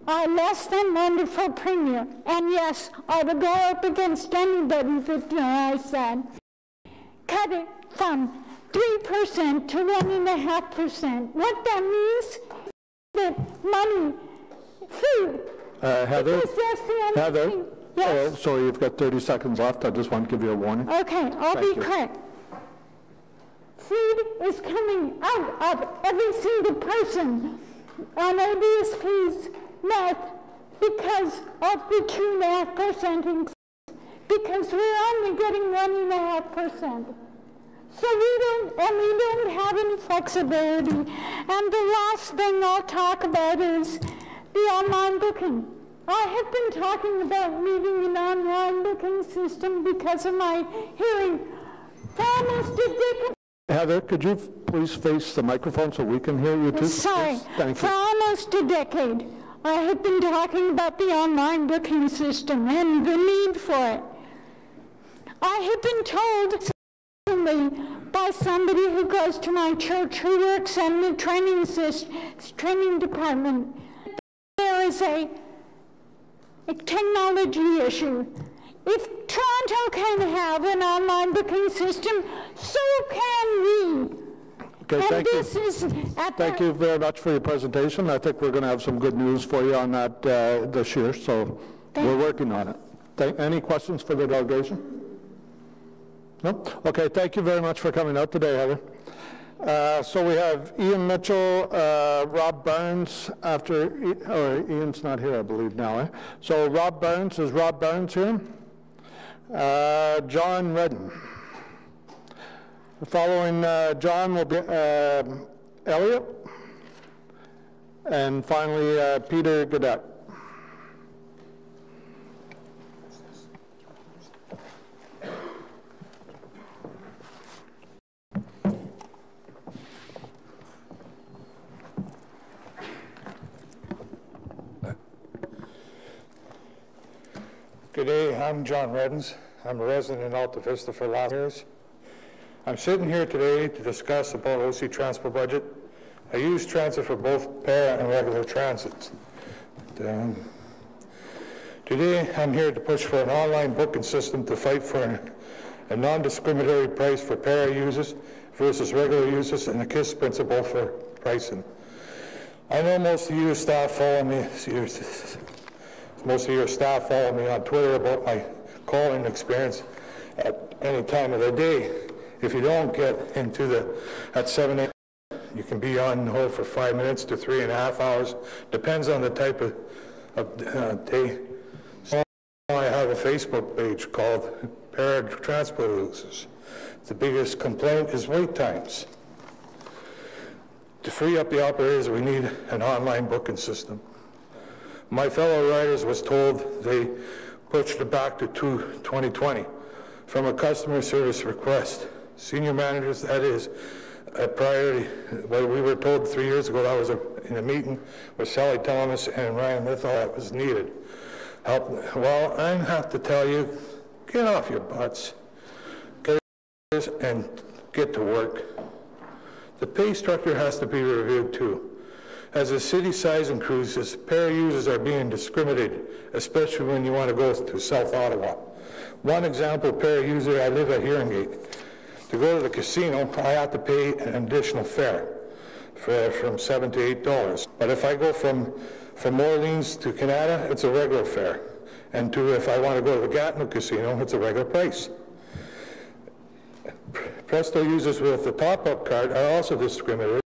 A less than wonderful premium. And yes, I would go up against anybody that denies that. Cut it from 3% to 1.5%. What that means is that money, food. Heather? Heather? Yes. Oh, sorry, you've got 30 seconds left. I just want to give you a warning. Okay, I'll be quick. food is coming out of every single person on ODSP's mouth because of the 2.5% increase, because we're only getting 1.5%. So we don't have any flexibility. And the last thing I'll talk about is the online booking. I have been talking about needing an online booking system because of my hearing for almost a decade. Heather, could you please face the microphone so we can hear you too? Sorry. Yes, thank you. For almost a decade, I have been talking about the online booking system and the need for it. I have been told by somebody who goes to my church who works in the training department, there is a technology issue. If Toronto can have an online booking system, so can we. Okay, thank you. Thank you very much for your presentation. I think we're going to have some good news for you on that this year, so we're working on it. Any questions for the delegation? No? Okay, thank you very much for coming out today, Heather. So we have Ian Mitchell, Rob Burns or Ian's not here, I believe, now. Eh? So Rob Burns, is Rob Burns here? John Redden. Following John will be Elliot. And finally, Peter Gadet. Good day, I'm John Reddens. I'm a resident in Alta Vista for the last years. I'm sitting here today to discuss about OC Transport budget. I use transit for both para and regular transits. Today I'm here to push for an online booking system to fight for a non-discriminatory price for para users versus regular users and a KISS principle for pricing. I know most of you staff follow me. Most of your staff follow me on Twitter about my calling experience at any time of the day. If you don't get into at 7 a.m., you can be on hold for 5 minutes to 3.5 hours. Depends on the type of day. So I have a Facebook page called Para Transport Users. The biggest complaint is wait times. To free up the operators, we need an online booking system. My fellow riders was told they pushed it back to 2020 from a customer service request. Senior managers, that is a priority. Well, we were told 3 years ago, that was in a meeting with Sally Thomas and Ryan Lithell, that was needed. Well, I have to tell you, get off your butts and get to work. The pay structure has to be reviewed too. As the city size increases, para users are being discriminated, especially when you want to go to South Ottawa. One example, para user, I live at Hearing Gate. To go to the casino, I have to pay an additional fare from $7 to $8. But if I go from Orleans to Canada, it's a regular fare. And if I want to go to the Gatineau Casino, it's a regular price. Presto users with the top-up card are also discriminated